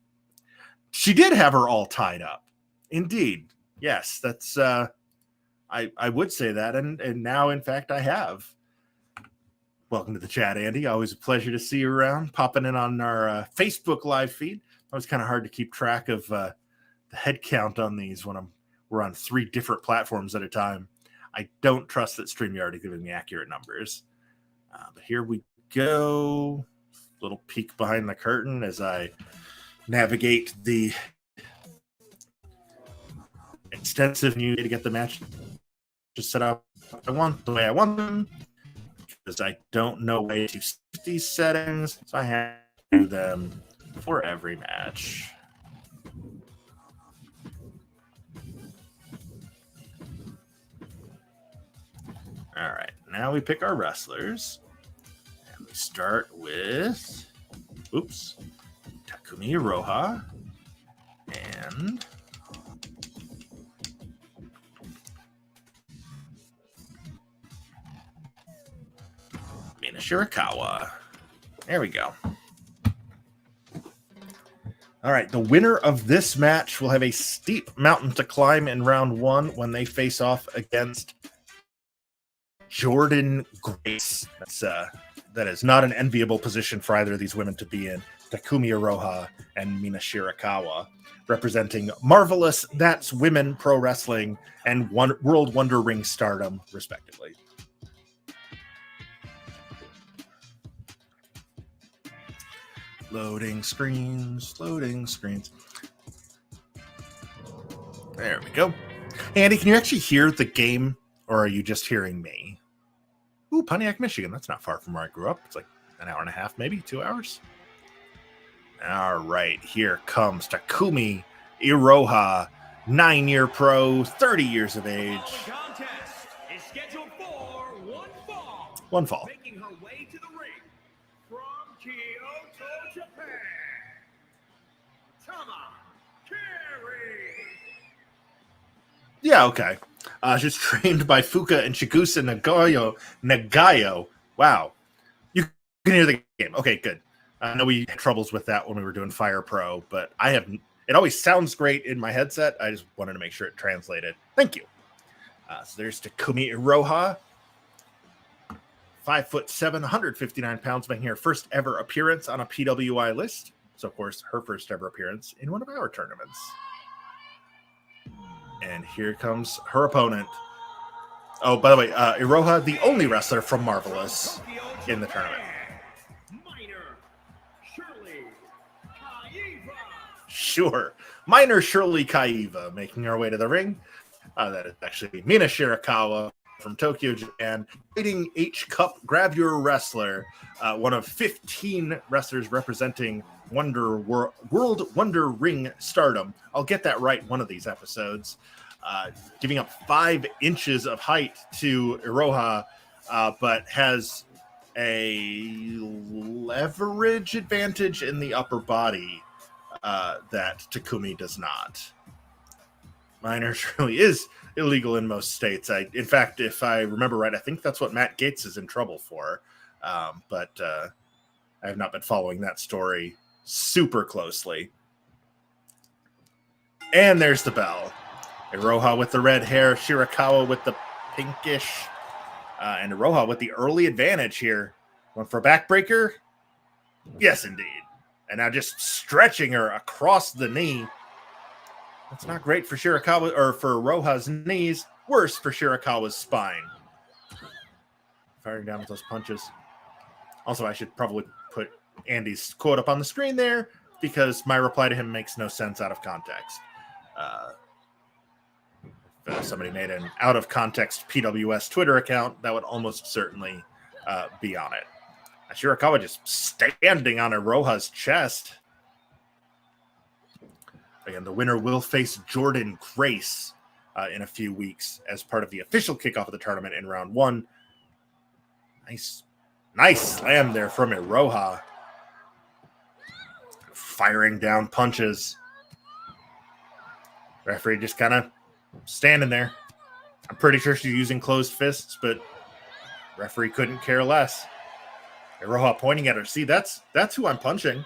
Speaker 1: She did have her all tied up. Indeed. Yes, that's I would say that, and now in fact I have. Welcome to the chat, Andy. Always a pleasure to see you around, popping in on our Facebook live feed. It's kind of hard to keep track of the head count on these when we're on 3 different platforms at a time. I don't trust that StreamYard is giving me accurate numbers. But here we go. Little peek behind the curtain as I navigate the extensive new to get the match just set up the way I want them, because I don't know way to set these settings, so I have to do them for every match. All right, now we pick our wrestlers. And we start with, Takumi Iroha and Mina Shirakawa. There we go. All right, the winner of this match will have a steep mountain to climb in round 1 when they face off against Jordan Grace. That is not an enviable position for either of these women to be in. Takumi Iroha and Mina Shirakawa, representing Marvelous That's Women Pro Wrestling and World Wonder Ring Stardom, respectively. Loading screens, loading screens. There we go. Andy, can you actually hear the game, or are you just hearing me? Ooh, Pontiac, Michigan. That's not far from where I grew up. It's like an hour and a half, maybe 2 hours. All right, here comes Takumi Iroha, 9-year pro, 30 years of age.
Speaker 2: The contest is scheduled for
Speaker 1: one fall.
Speaker 2: Making her way to the ring from Kyoto, Japan, Tama Carey.
Speaker 1: Yeah, okay. She's trained by Fuka and Chigusa Nagayo. Wow. You can hear the game. Okay, good. I know we had troubles with that when we were doing Fire Pro, but I have It always sounds great in my headset. I just wanted to make sure it translated. Thank you. So there's Takumi Iroha, 5'7", 159 pounds, making her first ever appearance on a PWI list. So, of course, her first ever appearance in one of our tournaments. And here comes her opponent. Oh, by the way, Iroha, the only wrestler from Marvelous in the tournament. Sure. Minor Shirley Kaiva making her way to the ring. That is actually Mina Shirakawa from Tokyo, Japan, fighting H-Cup Gravure wrestler, one of 15 wrestlers representing World Wonder Ring stardom. I'll get that right one of these episodes. Giving up 5 inches of height to Iroha, but has a leverage advantage in the upper body that Takumi does not. Minor surely is illegal in most states. In fact, if I remember right, I think that's what Matt Gaetz is in trouble for. But I have not been following that story super closely. And there's the bell. Iroha with the red hair, Shirakawa with the pinkish, and Iroha with the early advantage here. Going for a backbreaker? Yes, indeed. And now just stretching her across the knee. That's not great for Shirakawa or for Iroha's knees. Worse for Shirakawa's spine. Firing down with those punches. Also, I should probably put Andy's quote up on the screen there because my reply to him makes no sense out of context. If somebody made an out-of-context PWS Twitter account, that would almost certainly be on it. Shirakawa just standing on Iroha's chest. Again, the winner will face Jordan Grace in a few weeks as part of the official kickoff of the tournament in round 1. Nice slam there from Iroha. Firing down punches. Referee just kind of standing there. I'm pretty sure she's using closed fists, but referee couldn't care less. Iroha pointing at her. See, that's who I'm punching.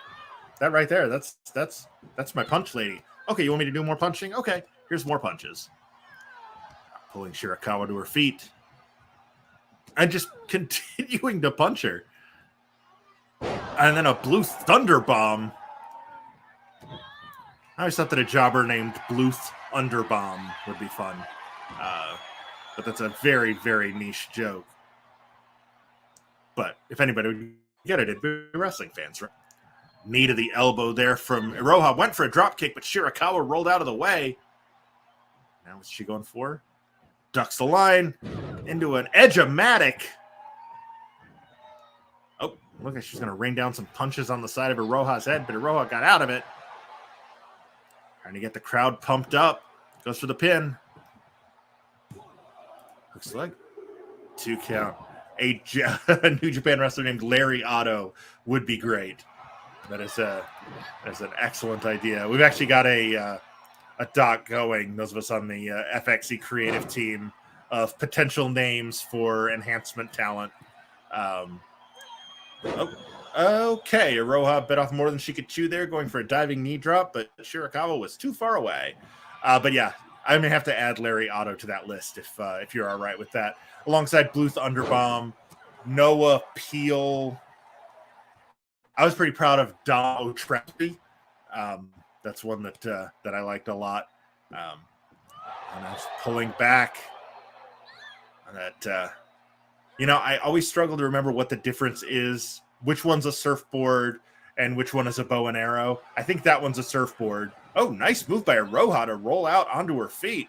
Speaker 1: That right there. That's my punch lady. Okay, you want me to do more punching? Okay, here's more punches. Pulling Shirakawa to her feet. And just continuing to punch her. And then a blue thunder bomb. I always thought that a jobber named Blue Underbomb would be fun. But that's a very, very niche joke. But if anybody would get it, it'd be wrestling fans, right? Knee to the elbow there from Iroha. Went for a drop kick, but Shirakawa rolled out of the way. Now what's she going for? Ducks the line into an edge-o-matic. Oh, look like she's going to rain down some punches on the side of Iroha's head, but Iroha got out of it. Trying to get the crowd pumped up. Goes for the pin. Hooks the leg. 2 count. A New Japan wrestler named Larry Otto would be great. That is an excellent idea. We've actually got a doc going, those of us on the FXE creative team, of potential names for enhancement talent. Okay, Iroha bit off more than she could chew there, going for a diving knee drop, but Shirakawa was too far away. But yeah, I may have to add Larry Otto to that list if you're all right with that. Alongside Blue Thunderbomb, Noah Peel. I was pretty proud of Dom O'Trepy. That's one that I liked a lot. And I was pulling back. That I always struggle to remember what the difference is. Which one's a surfboard and which one is a bow and arrow? I think that one's a surfboard. Oh, nice move by Iroha to roll out onto her feet.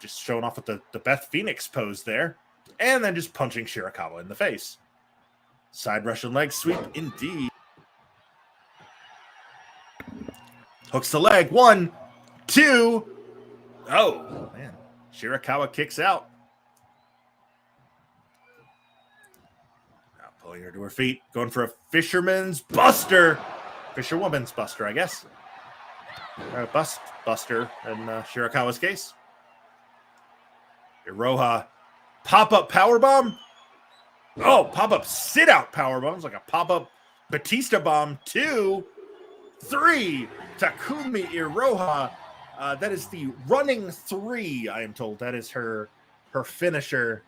Speaker 1: Just showing off with the Beth Phoenix pose there. And then just punching Shirakawa in the face. Side Russian leg sweep, indeed. Hooks the leg. 1, 2. Oh, man. Shirakawa kicks out. Now pulling her to her feet. Going for a fisherman's buster. Fisherwoman's buster, I guess. Buster in Shirakawa's case. Iroha. Pop-up powerbomb. Oh, pop-up sit-out powerbomb. It's like a pop-up Batista bomb. 2, 3. Takumi Iroha. That is the running 3, I am told. That is her finisher.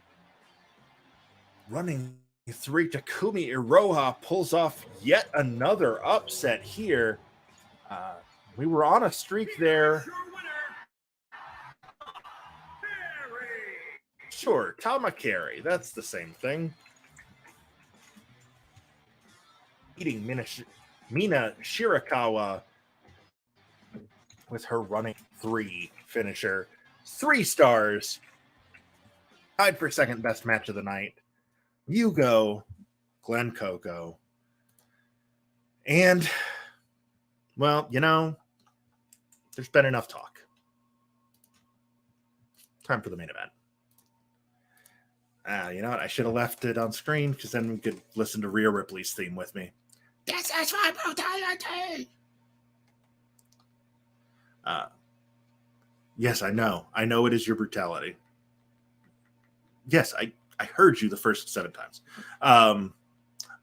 Speaker 1: Running 3, Takumi Iroha pulls off yet another upset here. We were on a streak there. Sure, Tamakari. That's the same thing. Beating Mina Shirakawa with her running 3 finisher. 3 stars. Tied for second best match of the night. Yugo, Glenn Coco. And, well, there's been enough talk. Time for the main event. You know what? I should have left it on screen because then we could listen to Rhea Ripley's theme with me. This is my brutality! Yes, I know. I know it is your brutality. Yes, I heard you the first 7 times.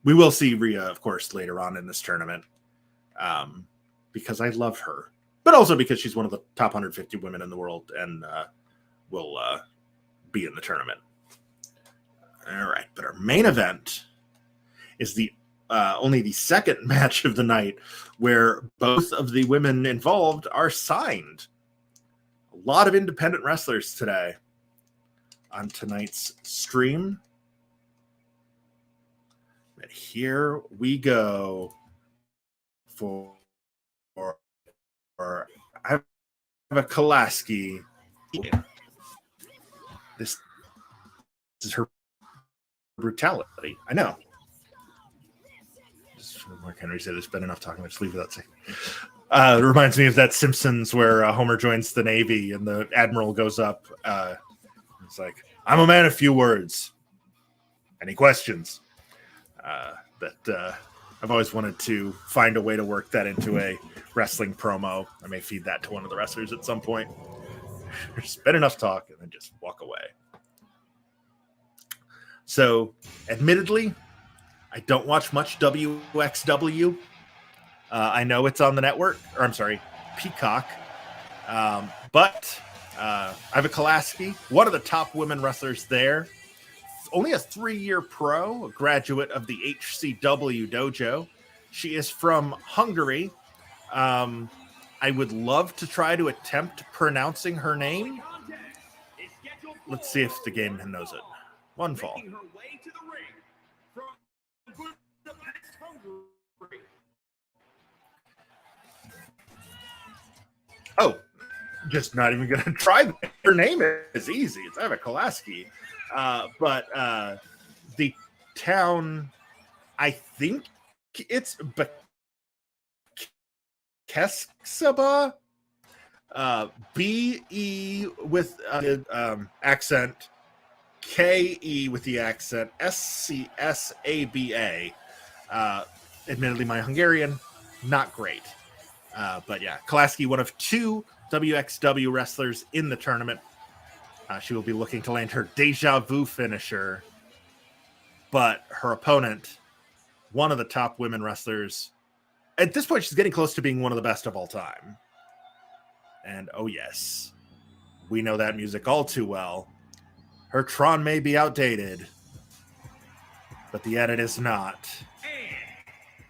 Speaker 1: We will see Rhea, of course, later on in this tournament because I love her, but also because she's one of the top 150 women in the world and will be in the tournament. All right, but our main event is only the second match of the night where both of the women involved are signed. A lot of independent wrestlers today on tonight's stream. But here we go for I have a Kolaski. This is her brutality. I know. Mark Henry said there's been enough talking. Let's leave it that second. It reminds me of that Simpsons where Homer joins the Navy and the Admiral goes up. It's like, I'm a man of few words. Any questions? I've always wanted to find a way to work that into a wrestling promo. I may feed that to one of the wrestlers at some point. There's been enough talk and then just walk away. So, admittedly, I don't watch much WXW. I know it's on the network, or I'm sorry, Peacock. But I have a Kolaski, one of the top women wrestlers there. Only a 3-year pro, a graduate of the HCW dojo. She is from Hungary. I would love to try to attempt pronouncing her name. Let's see if the game knows it. One fall. Oh, just not even going to try that. Her name is easy. It's Eva Kolaski. But the town, I think it's Bekesaba. B-E with accent, K-E with the accent, S-C-S-A-B-A. Admittedly, my Hungarian, not great. But yeah, Kolaski, one of 2 WXW wrestlers in the tournament. She will be looking to land her Deja Vu finisher. But her opponent, one of the top women wrestlers. At this point, she's getting close to being one of the best of all time. And oh yes, we know that music all too well. Her Tron may be outdated, but the edit is not.
Speaker 2: And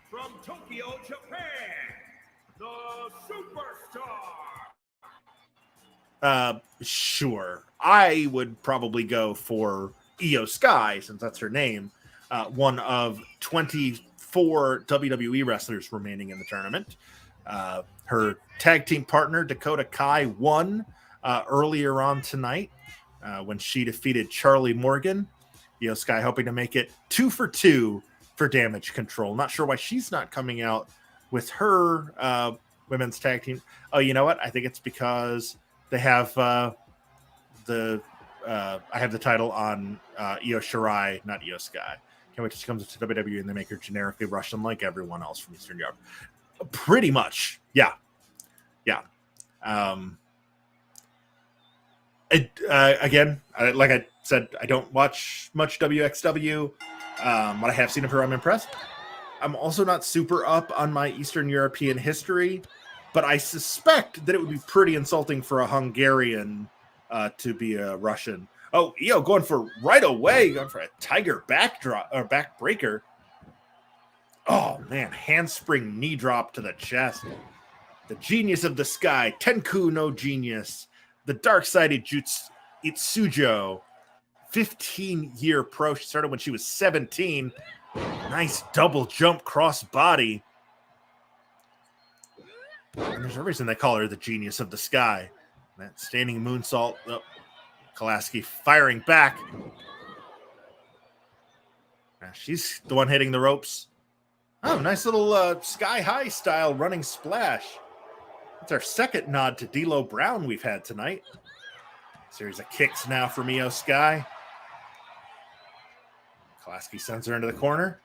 Speaker 2: from Tokyo, Japan, the Superstar.
Speaker 1: Sure. I would probably go for Skye, since that's her name. One of 24 WWE wrestlers remaining in the tournament. Her tag team partner, Dakota Kai, won earlier on tonight when she defeated Charlie Morgan. Skye hoping to make it 2 for 2 for Damage Control. Not sure why she's not coming out with her women's tag team. Oh, you know what? I think it's because they have I have the title on Io Shirai, not Io Skye. Can't wait till she comes to WWE and they make her generically Russian like everyone else from Eastern Europe. Pretty much, yeah. Again, like I said, I don't watch much WXW. What I have seen of her, I'm impressed. I'm also not super up on my Eastern European history. but I suspect that it would be pretty insulting for a Hungarian to be a Russian. Oh, Io going for right away, going for a tiger backdrop or backbreaker. Oh man, handspring knee drop to the chest. The genius of the Skye, Tenku no genius. The dark-sided Jutsu Itsujo, 15-year pro. She started when she was 17. Nice double jump cross body. And there's a reason they call her the genius of the Skye. That standing moonsault. Oh, Kolaski firing back. Now she's the one hitting the ropes. Oh, nice little sky high style running splash. That's our second nod to D'Lo Brown we've had tonight. Series of kicks now from Io Skye. Kolaski sends her into the corner.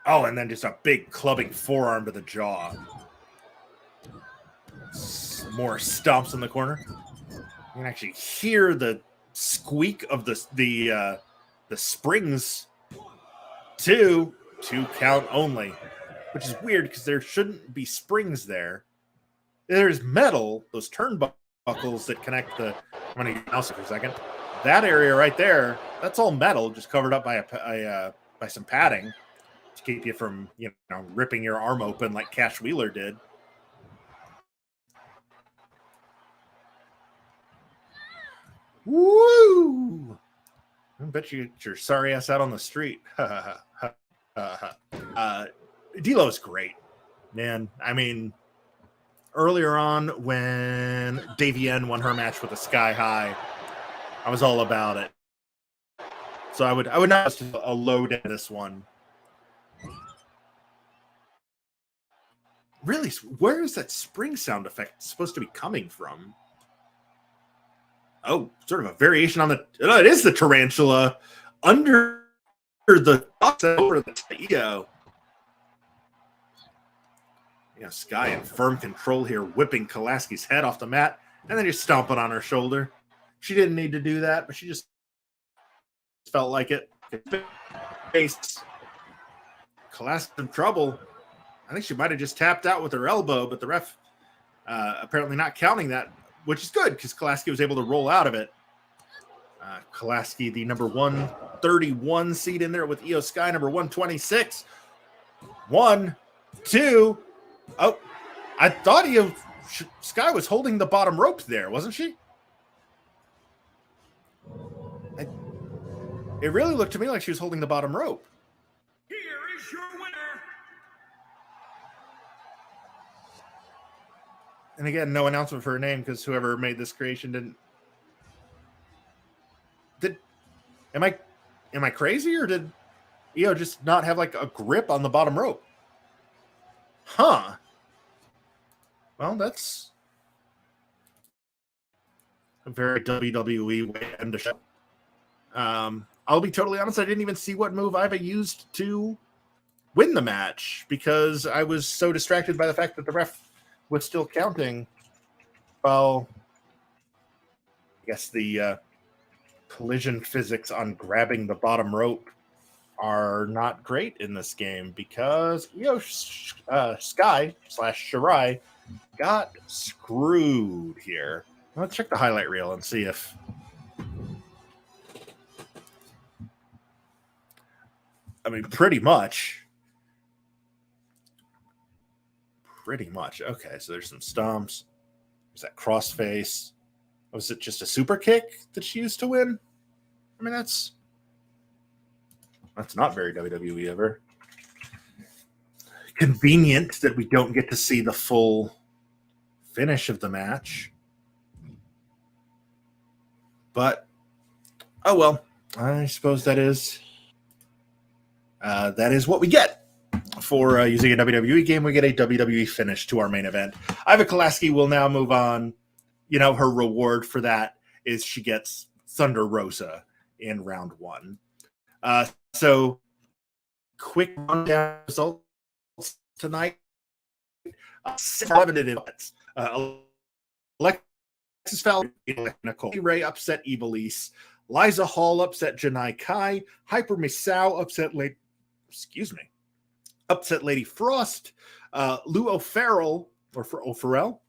Speaker 1: Oh, and then just a big clubbing forearm to the jaw. More stomps in the corner. You can actually hear the squeak of the springs. Two count only, which is weird because there shouldn't be springs there. There's metal, those turnbuckles that connect the. I'm going to get mouse for a second. That area right there, that's all metal, just covered up by some padding to keep you from ripping your arm open like Cash Wheeler did. Woo! I bet you get your sorry ass out on the street. D'Lo's great, man. I mean, earlier on when Davienne won her match with a Sky High, I was all about it. So I would not just a load in this one. Really, where is that spring sound effect supposed to be coming from? Oh, sort of a variation on the. It is the tarantula under the over the Io. Skye in firm control here, whipping Kolaski's head off the mat, and then just stomping on her shoulder. She didn't need to do that, but she just felt like it. Face. Kolaski's in trouble. I think she might have just tapped out with her elbow, but the ref apparently not counting that, which is good because Kolaski was able to roll out of it. Kolaski, the number 131 seed in there with Io Skye, number 126. 1, 2. Oh, I thought Skye was holding the bottom rope there, wasn't she? It really looked to me like she was holding the bottom rope.
Speaker 2: Here is your winner.
Speaker 1: And again, no announcement for her name because whoever made this creation didn't. Am I crazy, or did Io just not have like a grip on the bottom rope? Huh. Well, that's a very WWE way to end the show. I'll be totally honest, I didn't even see what move Iva used to win the match because I was so distracted by the fact that the ref was still counting. Well, I guess the collision physics on grabbing the bottom rope are not great in this game because Skye / Shirai got screwed here. Let's check the highlight reel and see if pretty much. Okay, so there's some stomps. There's that crossface. Was it just a super kick that she used to win? I mean, that's not very WWE ever. Convenient that we don't get to see the full finish of the match. But, oh well. I suppose that is what we get. For using a WWE game, we get a WWE finish to our main event. Iva Kolaski will now move on. Her reward for that is she gets Thunder Rosa in round 1. So, quick rundown results tonight. 11 Alexis Falcon, Nicole Ray upset Ivelisse. Liza Hall upset Janai Kai. Hyper Misao upset Lady Frost. Lou O'Farrell, O'Farrell,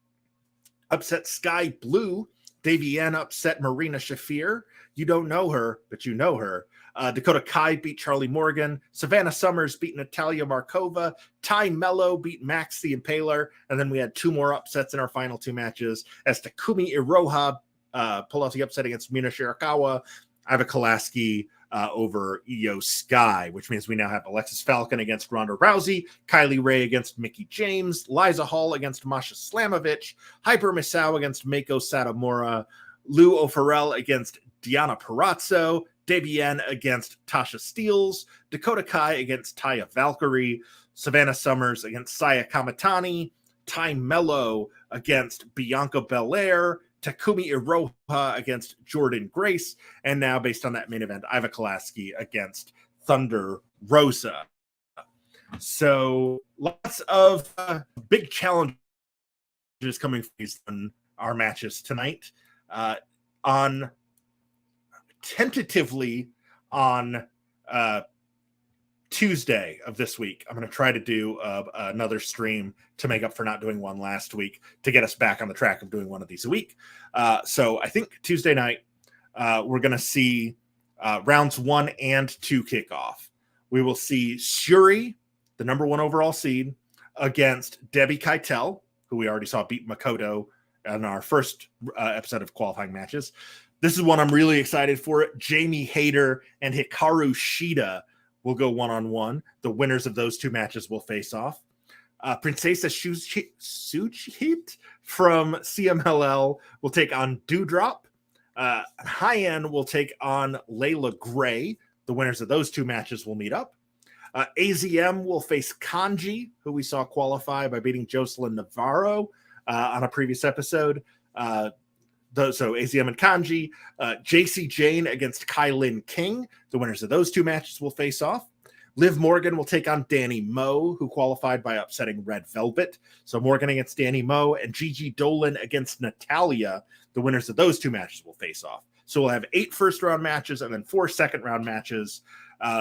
Speaker 1: upset Skye Blue. Davienne upset Marina Shafir. You don't know her, but you know her. Dakota Kai beat Charlie Morgan. Savannah Summers beat Natalia Markova. Tay Melo beat Max the Impaler. And then we had 2 more upsets in our final 2 matches as Takumi Iroha pulled off the upset against Mina Shirakawa. Iva Kolaski over Io Skye, which means we now have Alexis Falcon against Ronda Rousey, Kylie Ray against Mickie James, Liza Hall against Masha Slamovich, Hyper Misao against Mako Satomura, Lou O'Farrell against Diana Perazzo, Davienne against Tasha Steeles, Dakota Kai against Taya Valkyrie, Savannah Summers against Saya Kamatani, Tay Melo against Bianca Belair, Takumi Iroha against Jordan Grace, and now based on that main event, Iva Kolaski against Thunder Rosa. So lots of big challenges coming from our matches tonight. On tentatively on Tuesday of this week, I'm going to try to do another stream to make up for not doing one last week to get us back on the track of doing one of these a week. So I think Tuesday night, we're going to see rounds 1 and 2 kick off. We will see Shuri, the number 1 overall seed, against Debbie Keitel, who we already saw beat Makoto in our first episode of qualifying matches. This is one I'm really excited for. Jamie Hayter and Hikaru Shida will go one-on-one. The winners of those 2 matches will face off. Princesa Suchit from CMLL will take on Dewdrop. Hyen will take on Layla Gray. The winners of those 2 matches will meet up. AZM will face Kanji, who we saw qualify by beating Jocelyn Navarro on a previous episode. So AZM and Kanji, JC Jane against Kylin King. The winners of those 2 matches will face off. Liv Morgan will take on Danny Moe, who qualified by upsetting Red Velvet. So Morgan against Danny Moe, and Gigi Dolan against Natalia. The winners of those 2 matches will face off. So we'll have 8 first-round matches and then 4 second-round matches.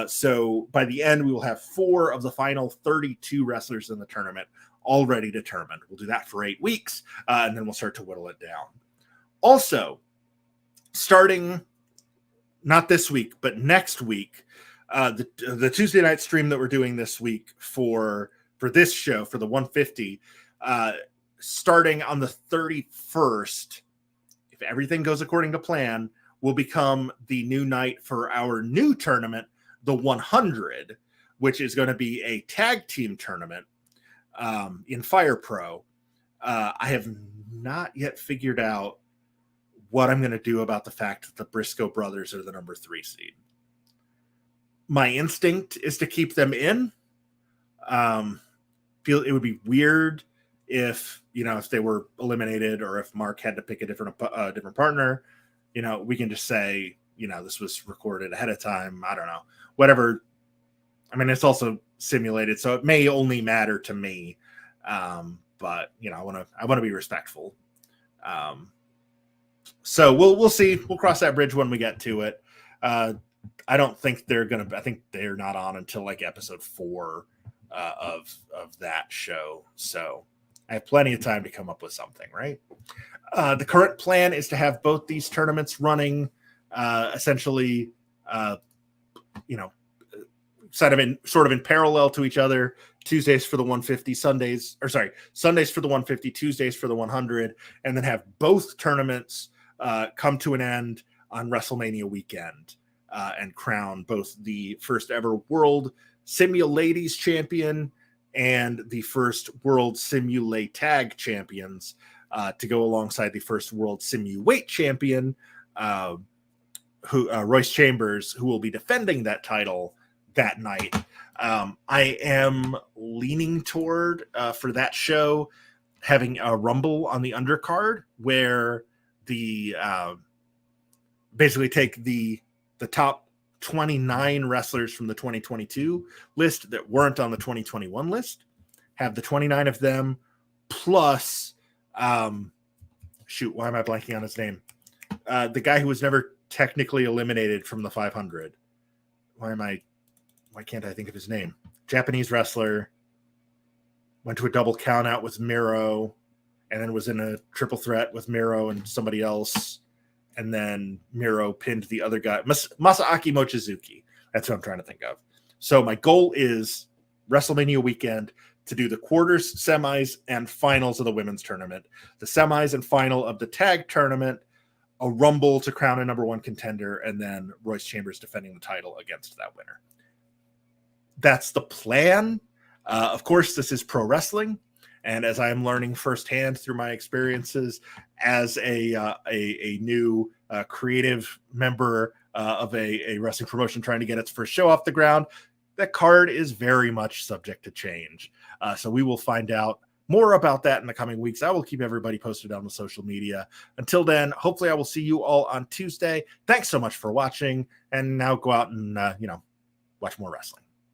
Speaker 1: So by the end, we will have 4 of the final 32 wrestlers in the tournament already determined. We'll do that for 8 weeks, and then we'll start to whittle it down. Also, starting not this week, but next week, the Tuesday night stream that we're doing this week for this show, for the 150, starting on the 31st, if everything goes according to plan, will become the new night for our new tournament, the 100, which is going to be a tag team tournament in Fire Pro. I have not yet figured out what I'm going to do about the fact that the Briscoe brothers are the number 3 seed. My instinct is to keep them in. Feel it would be weird if they were eliminated, or if Mark had to pick a different partner. We can just say, this was recorded ahead of time. I don't know, whatever. I mean, it's also simulated, so it may only matter to me. But I want to be respectful. So we'll see. We'll cross that bridge when we get to it. I don't think I think they're not on until like episode 4 of that show. So I have plenty of time to come up with something, right? The current plan is to have both these tournaments running essentially, sort of in parallel to each other. Tuesdays for the 150, Sundays for the 150, Tuesdays for the 100, and then have both tournaments come to an end on WrestleMania weekend and crown both the first ever World Simu Ladies Champion and the first World Simu Tag Champions to go alongside the first World Simu Weight Champion, Royce Chambers, who will be defending that title that night. I am leaning toward for that show having a Rumble on the undercard where the basically take the top 29 wrestlers from the 2022 list that weren't on the 2021 list, have the 29 of them plus why am I blanking on his name? The guy who was never technically eliminated from the 500. Why can't I think of his name? Japanese wrestler. went to a double count out with Miro, and then was in a triple threat with Miro and somebody else. And then Miro pinned the other guy, Masaaki Mochizuki. That's what I'm trying to think of. So my goal is WrestleMania weekend to do the quarters, semis, and finals of the women's tournament, the semis and final of the tag tournament, a rumble to crown a number one contender, and then Royce Chambers defending the title against that winner. That's the plan. Of course, this is pro wrestling. And as I am learning firsthand through my experiences as a new creative member of a wrestling promotion trying to get its first show off the ground, that card is very much subject to change. So we will find out more about that in the coming weeks. I will keep everybody posted on the social media. Until then, hopefully I will see you all on Tuesday. Thanks so much for watching. And now go out and, watch more wrestling.